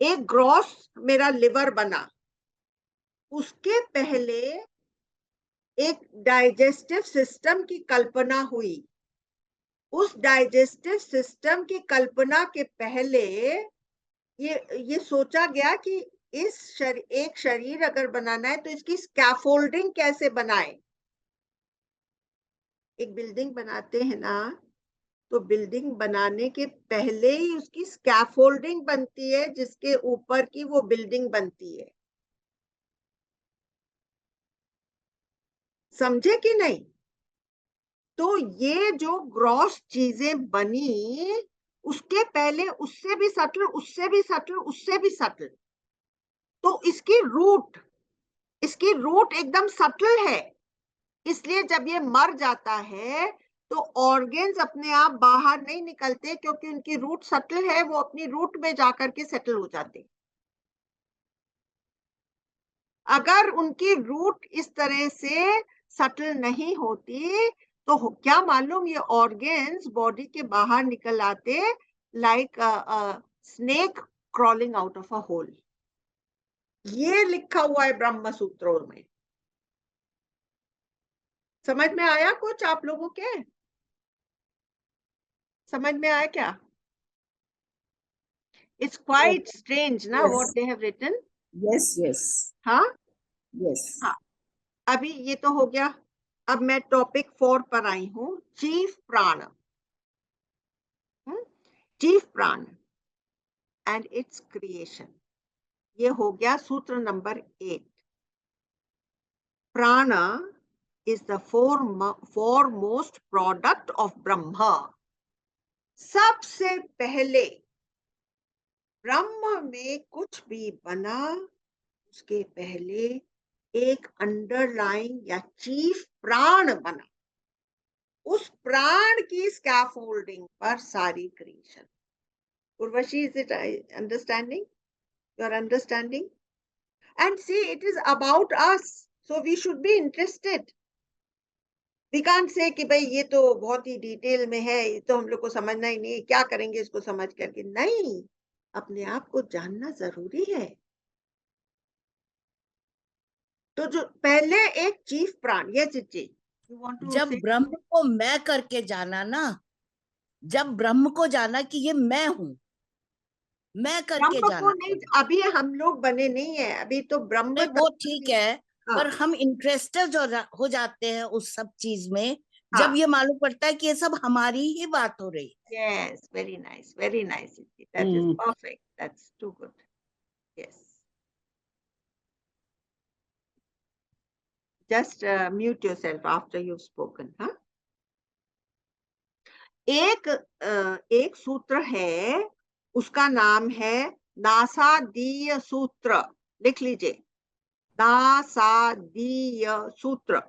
Speaker 1: एक ग्रॉस मेरा लिवर बना, उसके पहले एक डाइजेस्टिव सिस्टम की कल्पना हुई। उस डाइजेस्टिव सिस्टम की कल्पना के पहले ये सोचा गया कि एक शरीर अगर बनाना है तो इसकी स्कैफोल्डिंग कैसे बनाए। एक बिल्डिंग बनाते हैं ना, तो बिल्डिंग बनाने के पहले ही उसकी स्कैफोल्डिंग बनती है जिसके ऊपर की वो बिल्डिंग बनती है। समझे कि नहीं? तो ये जो ग्रॉस चीजें बनी, उसके पहले उससे भी सटल, उससे भी सटल, उससे भी सटल। तो इसकी रूट एकदम सटल है। इसलिए जब ये मर जाता है तो ऑर्गन्स अपने आप बाहर नहीं निकलते, क्योंकि उनकी रूट सटल है, वो अपनी रूट में जाकर के सेटल हो जाते। अगर उनकी रूट इस तरह से सटल नहीं होती तो क्या मालूम ये ऑर्गन्स बॉडी के बाहर निकल आते, like snake crawling out of a hole. ये लिखा हुआ है ब्रह्म सूत्रों में। समझ में आया कुछ आप लोगों के? समझ में आया क्या? It's quite strange ना
Speaker 3: Yes.
Speaker 1: what they have written.
Speaker 3: Yes.
Speaker 1: हाँ
Speaker 3: Yes.
Speaker 1: हाँ, अभी ये तो हो गया। अब मैं टॉपिक 4 पर आई हूँ, चीफ प्राण। चीफ प्राण एंड इट्स क्रिएशन। ये हो गया सूत्र नंबर 8। प्राण is the foremost product of Brahma. सबसे पहले ब्रह्म में कुछ भी बना, उसके पहले एक अंडरलाइन या चीफ प्राण बना। उस प्राण की स्कैफोल्डिंग पर सारी creation. Urvashi, is it understanding? You are understanding? And see, it is about us, so we should be interested. We can't say कि भाई ये तो बहुत ही डिटेल में है, ये तो हम लोग को समझना ही नहीं, क्या करेंगे इसको समझ करके। नहीं, अपने आप को जानना जरूरी है। तो जो पहले एक चीफ प्राण, ये चिच्ची, you want to
Speaker 2: जब
Speaker 1: say?
Speaker 2: ब्रह्म को मैं करके जाना ना, जब ब्रह्म को जाना कि ये मैं हूं, मैं करके
Speaker 1: ब्रह्म को
Speaker 2: जाना।
Speaker 1: नहीं, अभी हम लोग बने नहीं है, अभी तो ब्रह्म
Speaker 2: नहीं, वो ठीक है,
Speaker 1: हाँ।
Speaker 2: पर हम इंटरेस्टेड हो जाते हैं उस सब चीज में
Speaker 1: हाँ।
Speaker 2: जब ये मालूम पड़ता है कि ये सब हमारी ही बात हो रही है।
Speaker 1: Yes, very nice, very nice. That is perfect. That's too good. Yes. Just mute yourself after you've spoken, huh? एक सूत्र है, उसका नाम है नासादीय सूत्र। लिख लीजिए, नासादीय सूत्र,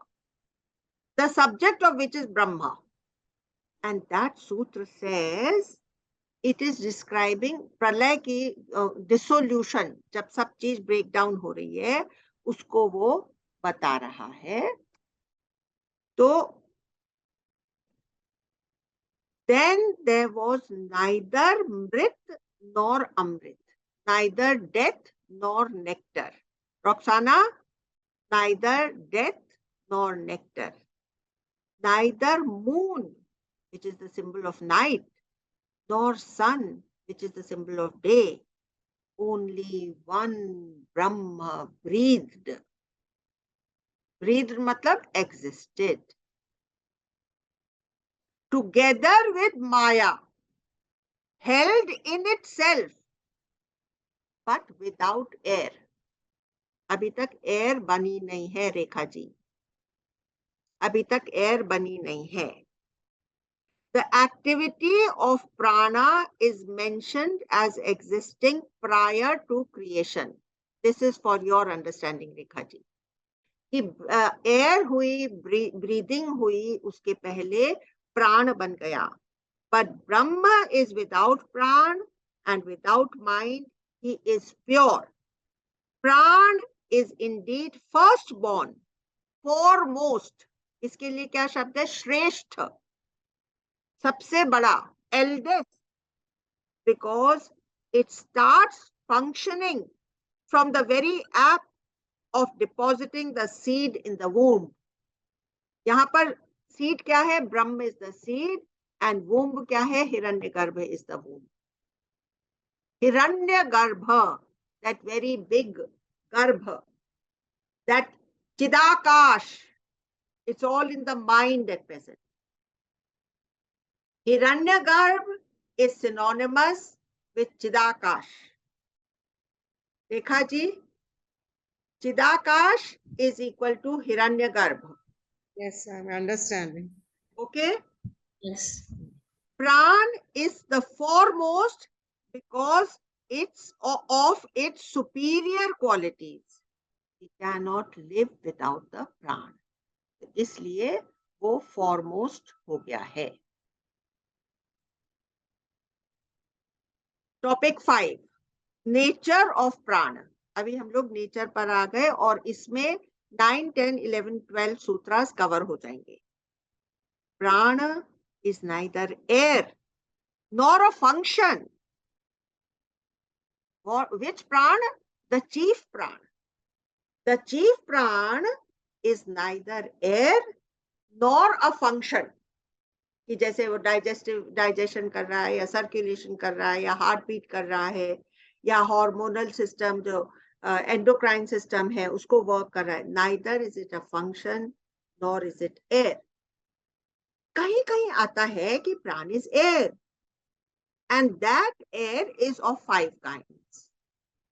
Speaker 1: the subject of which is Brahma. And that sutra says it is describing प्रलय की dissolution, जब सब चीज ब्रेक डाउन हो रही है, उसको वो बता रहा है। तो then there was neither mrit nor amrit, neither death nor nectar. Roxana, neither death nor nectar, neither moon, which is the symbol of night, nor sun, which is the symbol of day. Only one Brahma breathed. Breathed matlab existed. Together with Maya, held in itself, but without air. अभी तक air बनी नहीं है रेखा जी, अभी तक air बनी नहीं है। The activity of prana is mentioned as existing prior to creation. This is for your understanding, Rekha ji. कि एयर हुई, ब्रीदिंग हुई, उसके पहले प्राण बन गया। But Brahma is without pran and without mind. He is pure. Pran is indeed firstborn, foremost. इसके लिए क्या शब्द है? श्रेष्ठ, सबसे बड़ा, eldest, because it starts functioning from the very act of depositing the seed in the womb. यहाँ पर seed क्या है? Brahma is the seed and womb क्या है? Hiranyagarbha is the womb. Hiranyagarbha, that very big garbha, that Chidakash, it's all in the mind at present. Hiranyagarbha is synonymous with Chidakash. Rekha ji, Chidakash is equal to Hiranyagarbha.
Speaker 6: Yes, I'm understanding.
Speaker 1: Okay?
Speaker 2: Yes.
Speaker 1: Pran is the foremost because it's of its superior qualities. We cannot live without the प्राण. इसलिए वो foremost हो गया है. Topic 5, nature of प्राण. अभी हम लोग नेचर पर आ गए और इसमें 9, 10, 11, 12 सूत्रास कवर हो जाएंगे. प्राण is neither air nor a function. Which pran? The chief pran. The chief pran is neither air nor a function. कि जैसे वो डाइजेशन कर रहा है या सर्कुलेशन कर रहा है या हार्ट बीट कर रहा है या हार्मोनल सिस्टम जो एंडोक्राइन सिस्टम है उसको वर्क कर रहा है. Neither is it a function nor is it air. कहीं कहीं आता है कि प्राण is air and that air is of 5 kinds.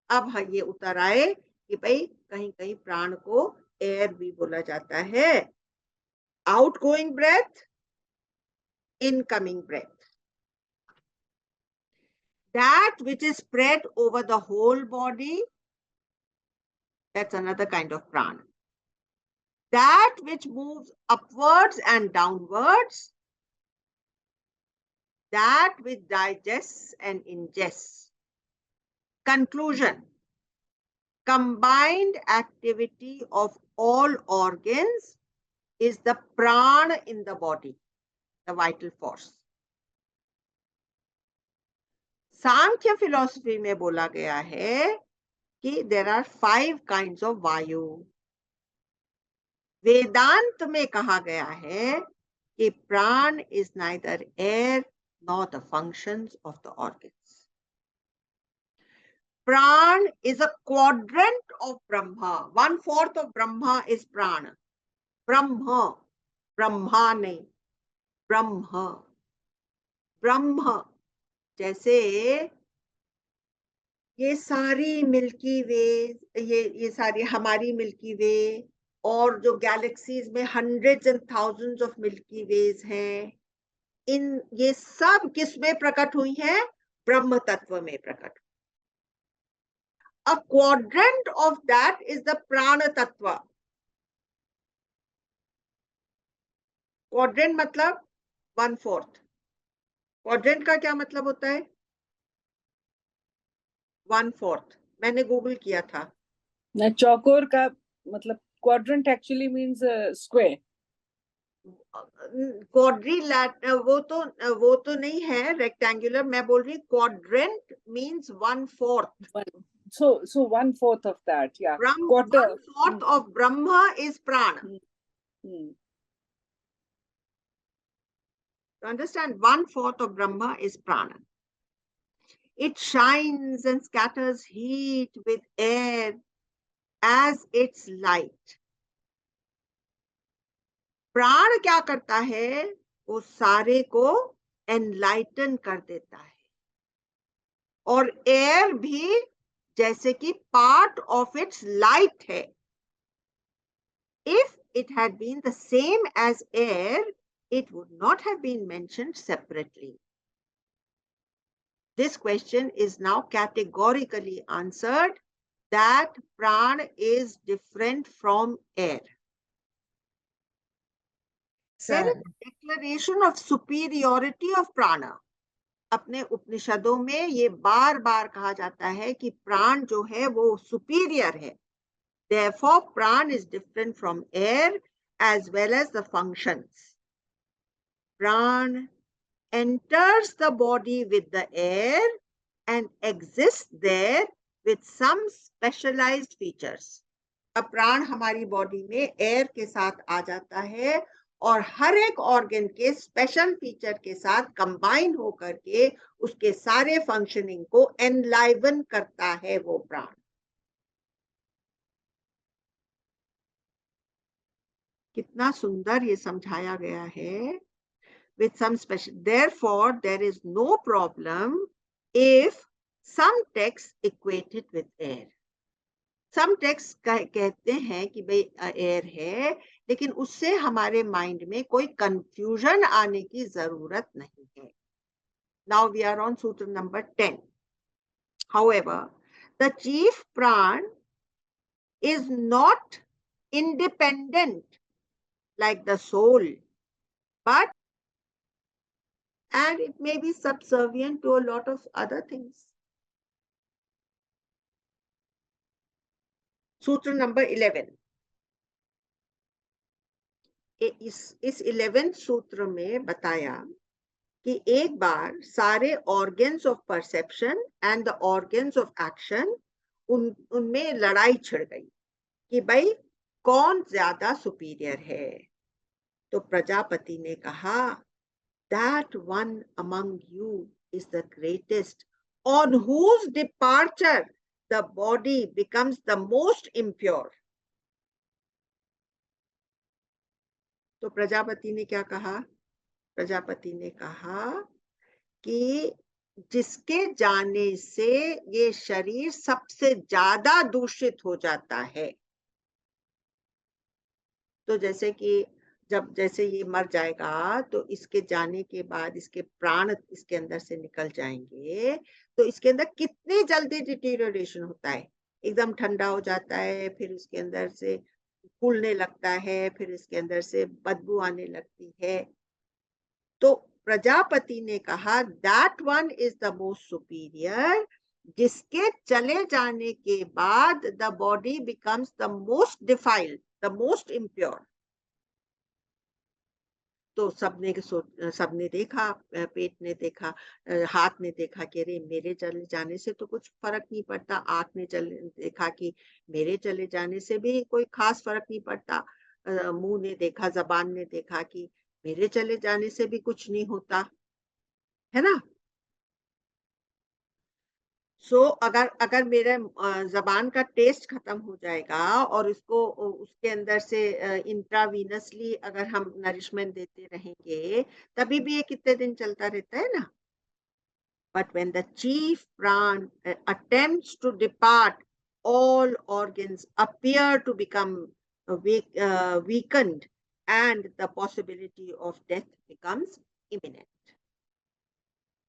Speaker 1: अब ये उतर आए कि भाई कहीं कहीं प्राण को एयर भी बोला जाता है. Outgoing breath, incoming breath. That which is spread over the whole body, that's another kind of prana. That which moves upwards and downwards, that which digests and ingests. Conclusion: combined activity of all organs is the prana in the body, the vital force. Sankhya philosophy में बोला गया है कि there are 5 kinds of वायु. वेदांत में कहा गया है कि प्राण is neither air nor the functions of the organs. Pran is a quadrant of Brahma. 1/4 of Brahma is prana. Brahma, Brahma नहीं, ब्रह्म. ब्रह्म जैसे ये सारी मिल्की वे, ये सारी हमारी मिल्की वे और जो गैलेक्सीज में hundreds and thousands of milky ways हैं, इन ये सब किस में प्रकट हुई हैं? ब्रह्म तत्व में प्रकट. A quadrant of that is the prana tattva. Quadrant मतलब 1/4. क्वाड्रेंट का क्या मतलब होता है? 1/4. मैंने गूगल किया था.
Speaker 6: ना चौकोर का मतलब क्वाड्रेंट एक्चुअली मींस स्क्वायर.
Speaker 1: क्वाड्रिलैट वो तो नहीं है रेक्टेंगुलर. मैं बोल रही quadrant means 1/4.
Speaker 6: So 1/4 of that, yeah.
Speaker 1: Quarter. 1/4 of Brahma is prana. To understand, 1/4 of Brahma is prana. It shines and scatters heat with air as its light. प्राण क्या करता है? वो सारे को एनलाइटन कर देता है. और एयर भी जैसे कि पार्ट ऑफ इट्स लाइट है. If it had been the same as air, it would not have been mentioned separately. This question is now categorically answered that pran is different from air. There is a declaration of superiority of prana. अपने उपनिषदों में ये बार बार कहा जाता है कि प्राण जो है वो सुपीरियर है. Therefore, pran is different from air as well as the functions. Pran enters the body with the air and exists there with some specialized features. अब प्राण हमारी बॉडी में एयर के साथ आ जाता है और हर एक ऑर्गन के स्पेशल फीचर के साथ कंबाइन होकर के उसके सारे फंक्शनिंग को एनलाइवन करता है वो प्राण. कितना सुंदर ये समझाया गया है. With some special, therefore there is no problem if some texts equate it with air. Some texts कहते हैं कि भाई एयर है, लेकिन उससे हमारे माइंड में कोई कंफ्यूजन आने की जरूरत नहीं है. Now we are on Sutra number 10. However, the chief pran is not independent like the soul, but and it may be subservient to a lot of other things. Sutra number 11. इस 11th सूत्र में बताया कि एक बार सारे organs of perception and the organs of action उनमें लड़ाई छिड़ गई कि भाई कौन ज्यादा सुपीरियर है। तो प्रजापति ने कहा, that one among you is the greatest, on whose departure the body becomes the most impure. तो प्रजापति ने क्या कहा? प्रजापति ने कहा कि जिसके जाने से ये शरीर सबसे ज्यादा दूषित हो जाता है। तो जैसे कि जैसे ये मर जाएगा तो इसके जाने के बाद इसके प्राण इसके अंदर से निकल जाएंगे, तो इसके अंदर कितनी जल्दी डिटीरियोरेशन होता है। एकदम ठंडा हो जाता है, फिर उसके अंदर से फूलने लगता है, फिर इसके अंदर से बदबू आने लगती है। तो प्रजापति ने कहा, that one is the most superior, जिसके चले जाने के बाद the body becomes the most defiled, the most impure. तो सबने देखा, पेट ने देखा, हाथ ने देखा कि अरे मेरे चले जाने से तो कुछ फर्क नहीं पड़ता, आंख ने देखा कि मेरे चले जाने से भी कोई खास फर्क नहीं पड़ता, मुंह ने देखा, जबान ने देखा कि मेरे चले जाने से भी कुछ नहीं होता है ना। सो अगर मेरे जबान का टेस्ट खत्म हो जाएगा और उसके अंदर से इंट्रावीनसली अगर हम नरिशमेंट देते रहेंगे तभी भी ये कितने दिन चलता रहता है ना। But when the chief pran attempts to depart, all organs appear to become weakened and the possibility of death becomes imminent.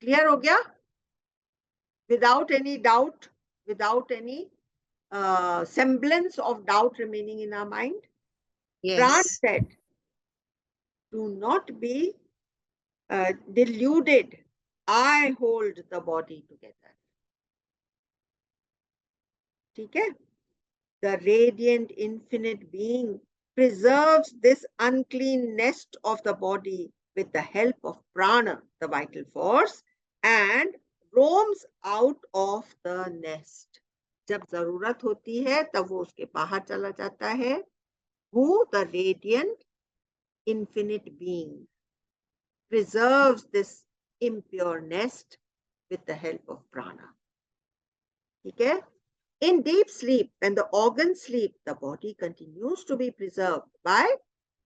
Speaker 1: Clear हो गया? Without any doubt, without any semblance of doubt remaining in our mind?
Speaker 5: Yes.
Speaker 1: Pran said, do not be deluded. I hold the body together. ठीक है? The radiant infinite being preserves this unclean nest of the body with the help of prana, the vital force, and roams out of the nest. जब जरूरत होती है तब वो उसके बाहर चला जाता है। Who, the radiant infinite being, preserves this impure nest with the help of prana. ठीक है? In deep sleep, when the organs sleep, the body continues to be preserved by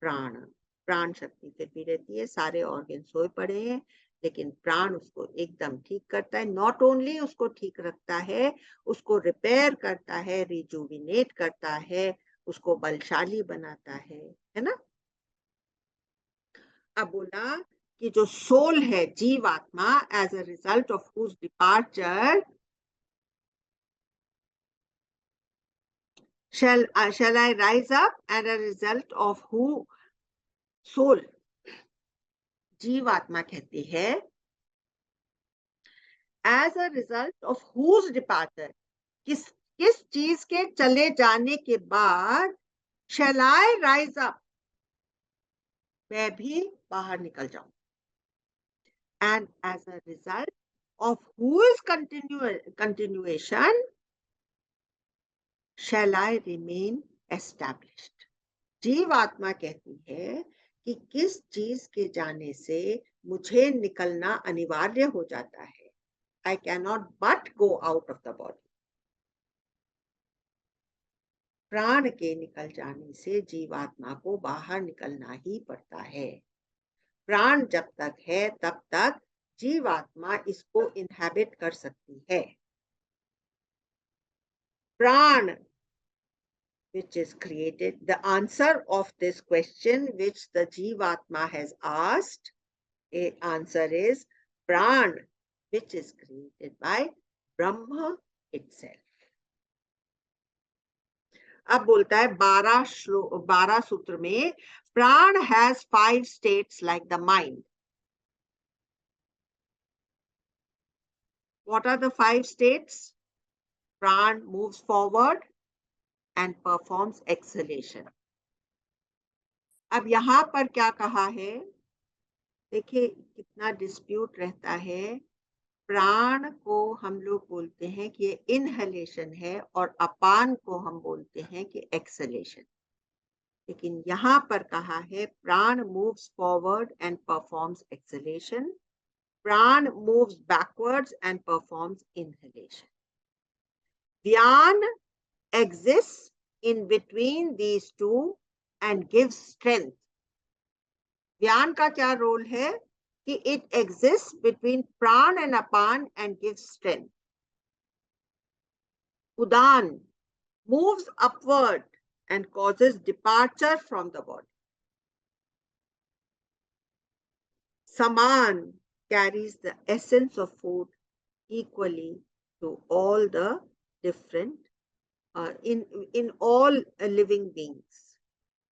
Speaker 1: prana. प्राण शक्ति फिर भी रहती है, सारे ऑर्गन सोए पड़े हैं, लेकिन प्राण उसको एकदम ठीक करता है। नॉट ओनली उसको ठीक रखता है, उसको रिपेयर करता है, रिजुविनेट करता है, उसको बलशाली बनाता है ना। अब बोला कि जो सोल है, जीवात्मा, as a result of whose departure shall I rise up, and a result of who soul, जीवात्मा कहती है, as a result of whose departure, किस चीज के चले जाने के बाद shall I rise up, मैं भी बाहर निकल जाऊं, and as a result of whose continuation shall I remain established. जीवात्मा कहती है कि किस चीज के जाने से मुझे निकलना अनिवार्य हो जाता है। I cannot but go out of the body. प्राण के निकल जाने से जीवात्मा को बाहर निकलना ही पड़ता है। प्राण जब तक है तब तक जीवात्मा इसको इनहैबिट कर सकती है। प्राण which is created, the answer of this question which the Jivatma has asked, a answer is Pran which is created by Brahma itself. अब बोलता है 12 सूत्र में, प्राण has 5 states like the mind. What are the 5 states? Pran moves forward and performs exhalation. अब यहाँ पर क्या कहा है, देखिए कितना डिस्प्यूट रहता है. प्राण को हम लोग बोलते हैं कि ये इनहेलेशन है और अपान को हम बोलते हैं कि एक्सहेलेशन. लेकिन यहाँ पर कहा है prana moves forward and performs exhalation, prana moves backwards and performs inhalation. Dhyan exists in between these two and gives strength. Dhyan का क्या रोल है कि it exists between pran and apan and gives strength. Udan moves upward and causes departure from the body. Saman carries the essence of food equally to all the different in all living beings.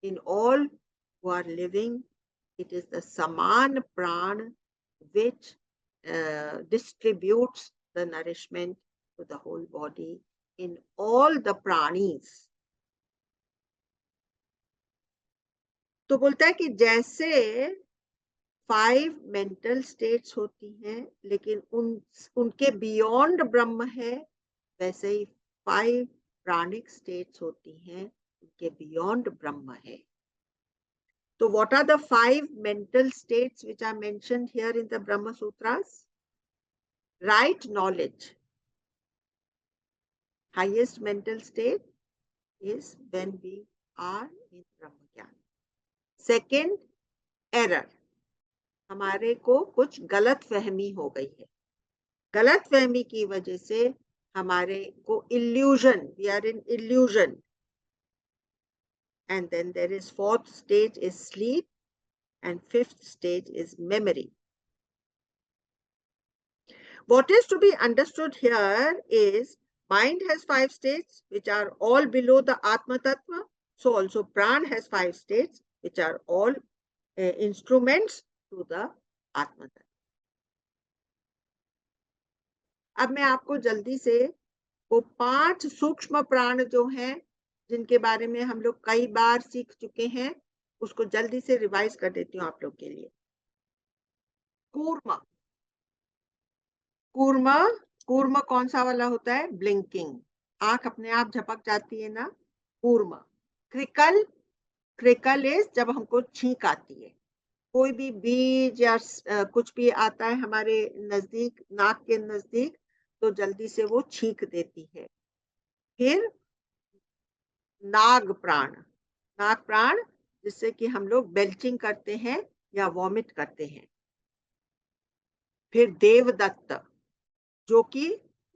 Speaker 1: In all who are living, it is the Saman Pran which distributes the nourishment to the whole body in all the pranis. तो बोलता है कि जैसे 5 mental states होती हैं लेकिन उनके beyond ब्रह्म है, वैसे ही 5 प्राणिक स्टेट्स होती हैं, उनके बियॉन्ड ब्रह्म है. So what are the 5 mental states which are mentioned here in the Brahma Sutras? Right knowledge. Highest mental state is when we are in Brahma Gyan. Second, error. हमारे को कुछ गलत फहमी हो गई है. गलत फहमी की वजह से हमारे को illusion, we are in illusion. And then there is 4th stage is sleep and 5th stage is memory. What is to be understood here is mind has 5 states which are all below the Atma Tattva. So also Pran has 5 states which are all instruments to the Atma Tattva. अब मैं आपको जल्दी से वो 5 सूक्ष्म प्राण जो हैं जिनके बारे में हम लोग कई बार सीख चुके हैं, उसको जल्दी से रिवाइज कर देती हूँ आप लोग के लिए. कूर्म. कूर्म कूर्म कौन सा वाला होता है? ब्लिंकिंग, आंख अपने आप झपक जाती है ना, कूर्म. क्रिकल, क्रिकल इज जब हमको छींक आती है, कोई भी बीज या कुछ भी आता है हमारे नजदीक, नाक के नजदीक, तो जल्दी से वो छींक देती है. फिर नाग प्राण, नाग प्राण जिससे कि हम लोग बेल्चिंग करते हैं या वॉमिट करते हैं. फिर देवदत्त, जो कि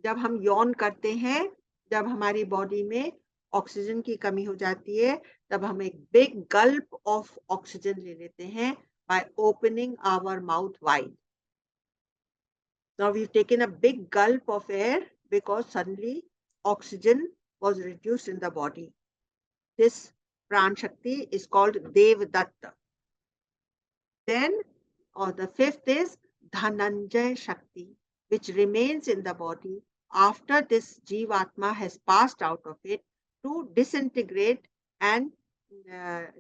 Speaker 1: जब हम यौन करते हैं, जब हमारी बॉडी में ऑक्सीजन की कमी हो जाती है, तब हम एक बिग गल्प ऑफ ऑक्सीजन ले लेते हैं by opening our mouth wide. Now we've taken a big gulp of air because suddenly oxygen was reduced in the body. This Pran Shakti is called Devdatta. Then, the 5th is Dhananjay Shakti, which remains in the body after this Jivatma has passed out of it to disintegrate and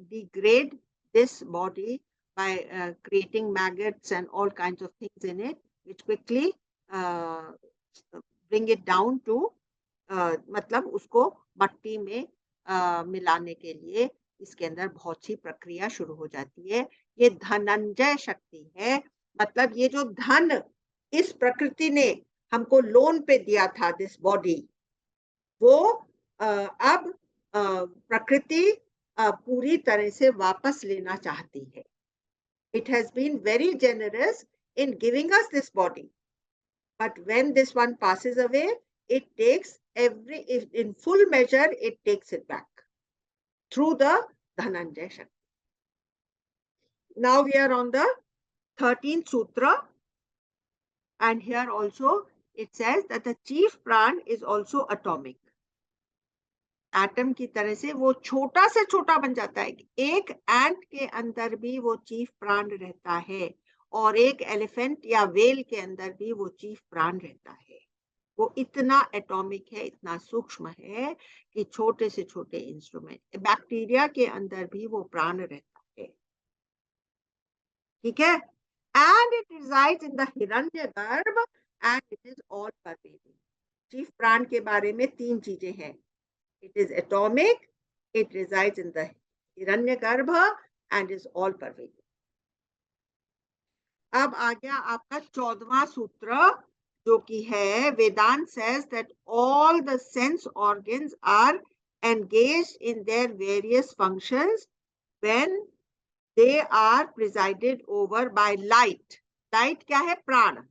Speaker 1: degrade this body by creating maggots and all kinds of things in it, which quickly bring it down to मतलब उसको मट्टी में मिलाने के लिए इसके अंदर बहुत सी प्रक्रिया शुरू हो जाती है. ये धनंजय शक्ति है, मतलब ये जो धन इस प्रकृति ने हमको लोन पे दिया था, दिस बॉडी, वो अब प्रकृति पूरी तरह से वापस लेना चाहती है. It has been very generous in giving us this body, but when this one passes away, it takes in full measure, it takes it back through the Dhananjay Shakti. Now we are on the 13th Sutra. And here also it says that the chief pran is also atomic. Atom की तरह से वो छोटा से छोटा बन जाता है. एक एंट के अंदर भी वो चीफ प्राण रहता है और एक एलिफेंट या वेल के अंदर भी वो चीफ प्राण रहता है. वो इतना एटॉमिक है, इतना सूक्ष्म है कि छोटे से छोटे इंस्ट्रूमेंट, बैक्टीरिया के अंदर भी वो प्राण रहता है. ठीक है. And it resides in the Hiranyagarbha and it is all pervading. Chief प्राण के बारे में 3 चीजें हैं. It is atomic, it resides in the Hiranyagarbha and is all pervading. अब आ गया आपका 14वां सूत्र जो कि है Vedanta says that all the sense organs are engaged in their various functions when they are presided over by light. Light क्या है? प्राण.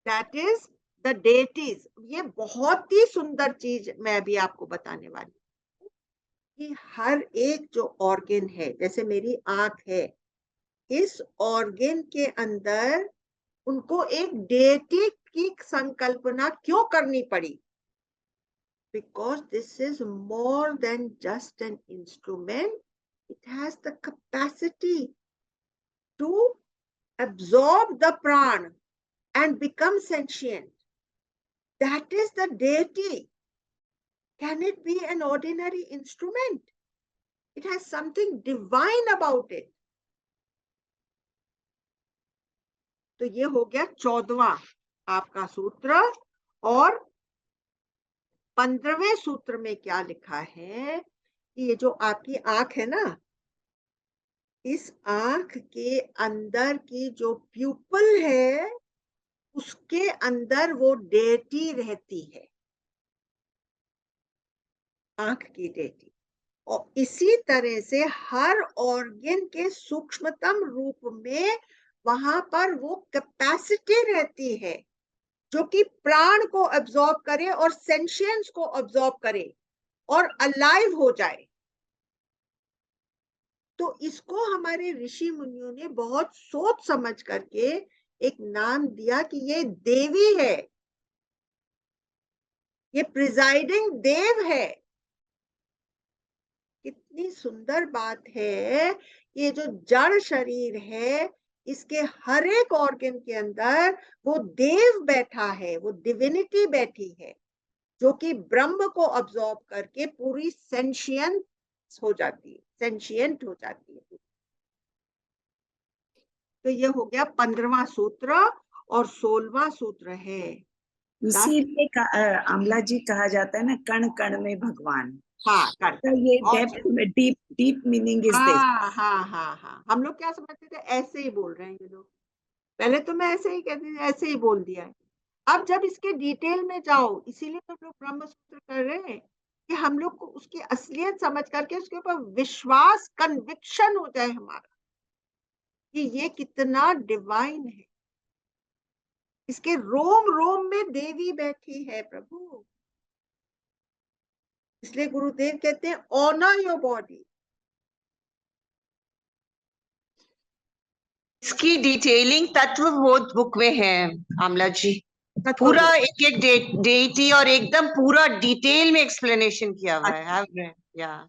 Speaker 1: That is the deities. ये बहुत ही सुंदर चीज मैं अभी आपको बताने वाली हूँ कि हर एक जो ऑर्गन है, जैसे मेरी आंख है, इस ऑर्गन के अंदर उनको एक डेटी की संकल्पना क्यों करनी पड़ी? Because this is more than just an instrument. It has the capacity to absorb the prana and become sentient. That is the deity. Can it be an ordinary instrument? It has something divine about it. तो ये हो गया 14वां आपका सूत्र. और 15वें सूत्र में क्या लिखा है कि ये जो आपकी आंख है ना, इस आंख के अंदर की जो प्यूपल है उसके अंदर वो डेटी रहती है, आंख की डेटी. और इसी तरह से हर ऑर्गन के सूक्ष्मतम रूप में वहां पर वो कैपेसिटी रहती है जो कि प्राण को अब्सॉर्ब करे और सेंशियंस को अब्सॉर्ब करे और अलाइव हो जाए. तो इसको हमारे ऋषि मुनियों ने बहुत सोच समझ करके एक नाम दिया कि ये देवी है, ये प्रिजाइडिंग देव है. कितनी सुंदर बात है. ये जो जड़ शरीर है, इसके हर एक ऑर्गन के अंदर वो देव बैठा है, वो डिविनिटी बैठी है जो कि ब्रह्म को अब्सॉर्ब करके पूरी सेंशियंट हो जाती है, सेंशियंट हो जाती है. तो ये हो गया 15वां सूत्र. और 16वां सूत्र है.
Speaker 3: इसीलिए अमला जी कहा जाता है ना, कण कण में भगवान.
Speaker 1: हाँ,
Speaker 3: तो ये डेप्थ में डीप मीनिंग इज दिस.
Speaker 1: हाँ. हम लोग क्या समझते थे? ऐसे ही बोल रहे हैं ये लोग. पहले तो मैं ऐसे ही कहती थी, ऐसे ही बोल दिया है. अब जब इसके डिटेल में जाओ, इसीलिए तो लोग ब्रह्म सूत्र कर रहे हैं कि हम लोग को उसकी असलियत समझ करके उसके ऊपर विश्वास, कन्विक्शन हो जाए हमारा कि ये कितना डिवाइन है. इसके रोम रोम में देवी बैठी है प्रभु. इसलिए गुरुदेव कहते हैं ऑनर योर बॉडी.
Speaker 5: इसकी डिटेलिंग तत्वबोध बुक में है आमला जी. पूरा एक एक डेटी और एकदम पूरा डिटेल में एक्सप्लेनेशन किया हुआ है.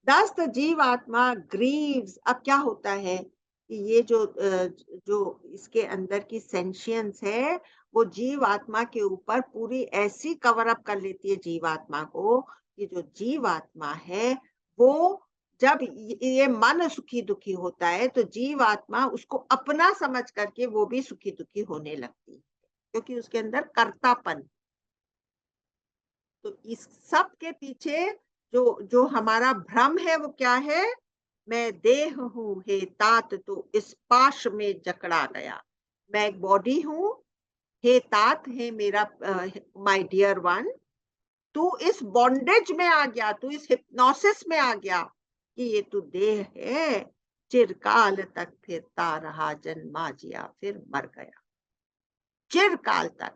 Speaker 1: Thus the जीव आत्मा ग्रीव्स. अब क्या होता है कि ये जो इसके अंदर की सेंशियंस है, वो जीव आत्मा के ऊपर पूरी ऐसी कवर अप कर लेती है जीव आत्मा को कि जो जीव आत्मा है वो जब ये मन सुखी दुखी होता है तो जीव आत्मा उसको अपना समझ करके वो भी सुखी दुखी होने लगती है, क्योंकि उसके अंदर कर्तापन. तो इस सब के पीछे जो हमारा भ्रम है वो क्या है? मैं देह हूं हे तात तो इस पाश में जकड़ा गया. मैं एक बॉडी हूं हे तात, हे मेरा माय डियर वन, तू इस बॉन्डेज में आ गया, तू इस हिप्नोसिस में आ गया कि ये तू देह है, चिरकाल तक फिरता रहा, जन्मा जिया फिर मर गया. चिरकाल तक,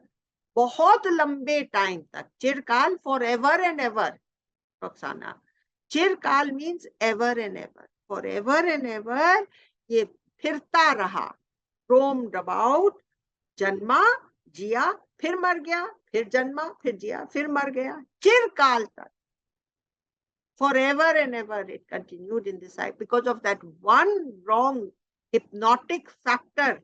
Speaker 1: बहुत लंबे टाइम तक. चिरकाल फॉर एवर एंड एवर. रोक्साना, चिरकाल means ever and ever, for ever and ever. ये फिरता रहा, roamed about, जन्मा, जिया, फिर मर गया, फिर जन्मा, फिर जिया, फिर मर गया, चिरकाल तक. Forever and ever it continued in this life because of that one wrong hypnotic factor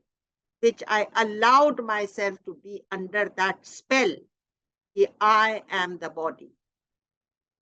Speaker 1: which I allowed myself to be under that spell. I am the body.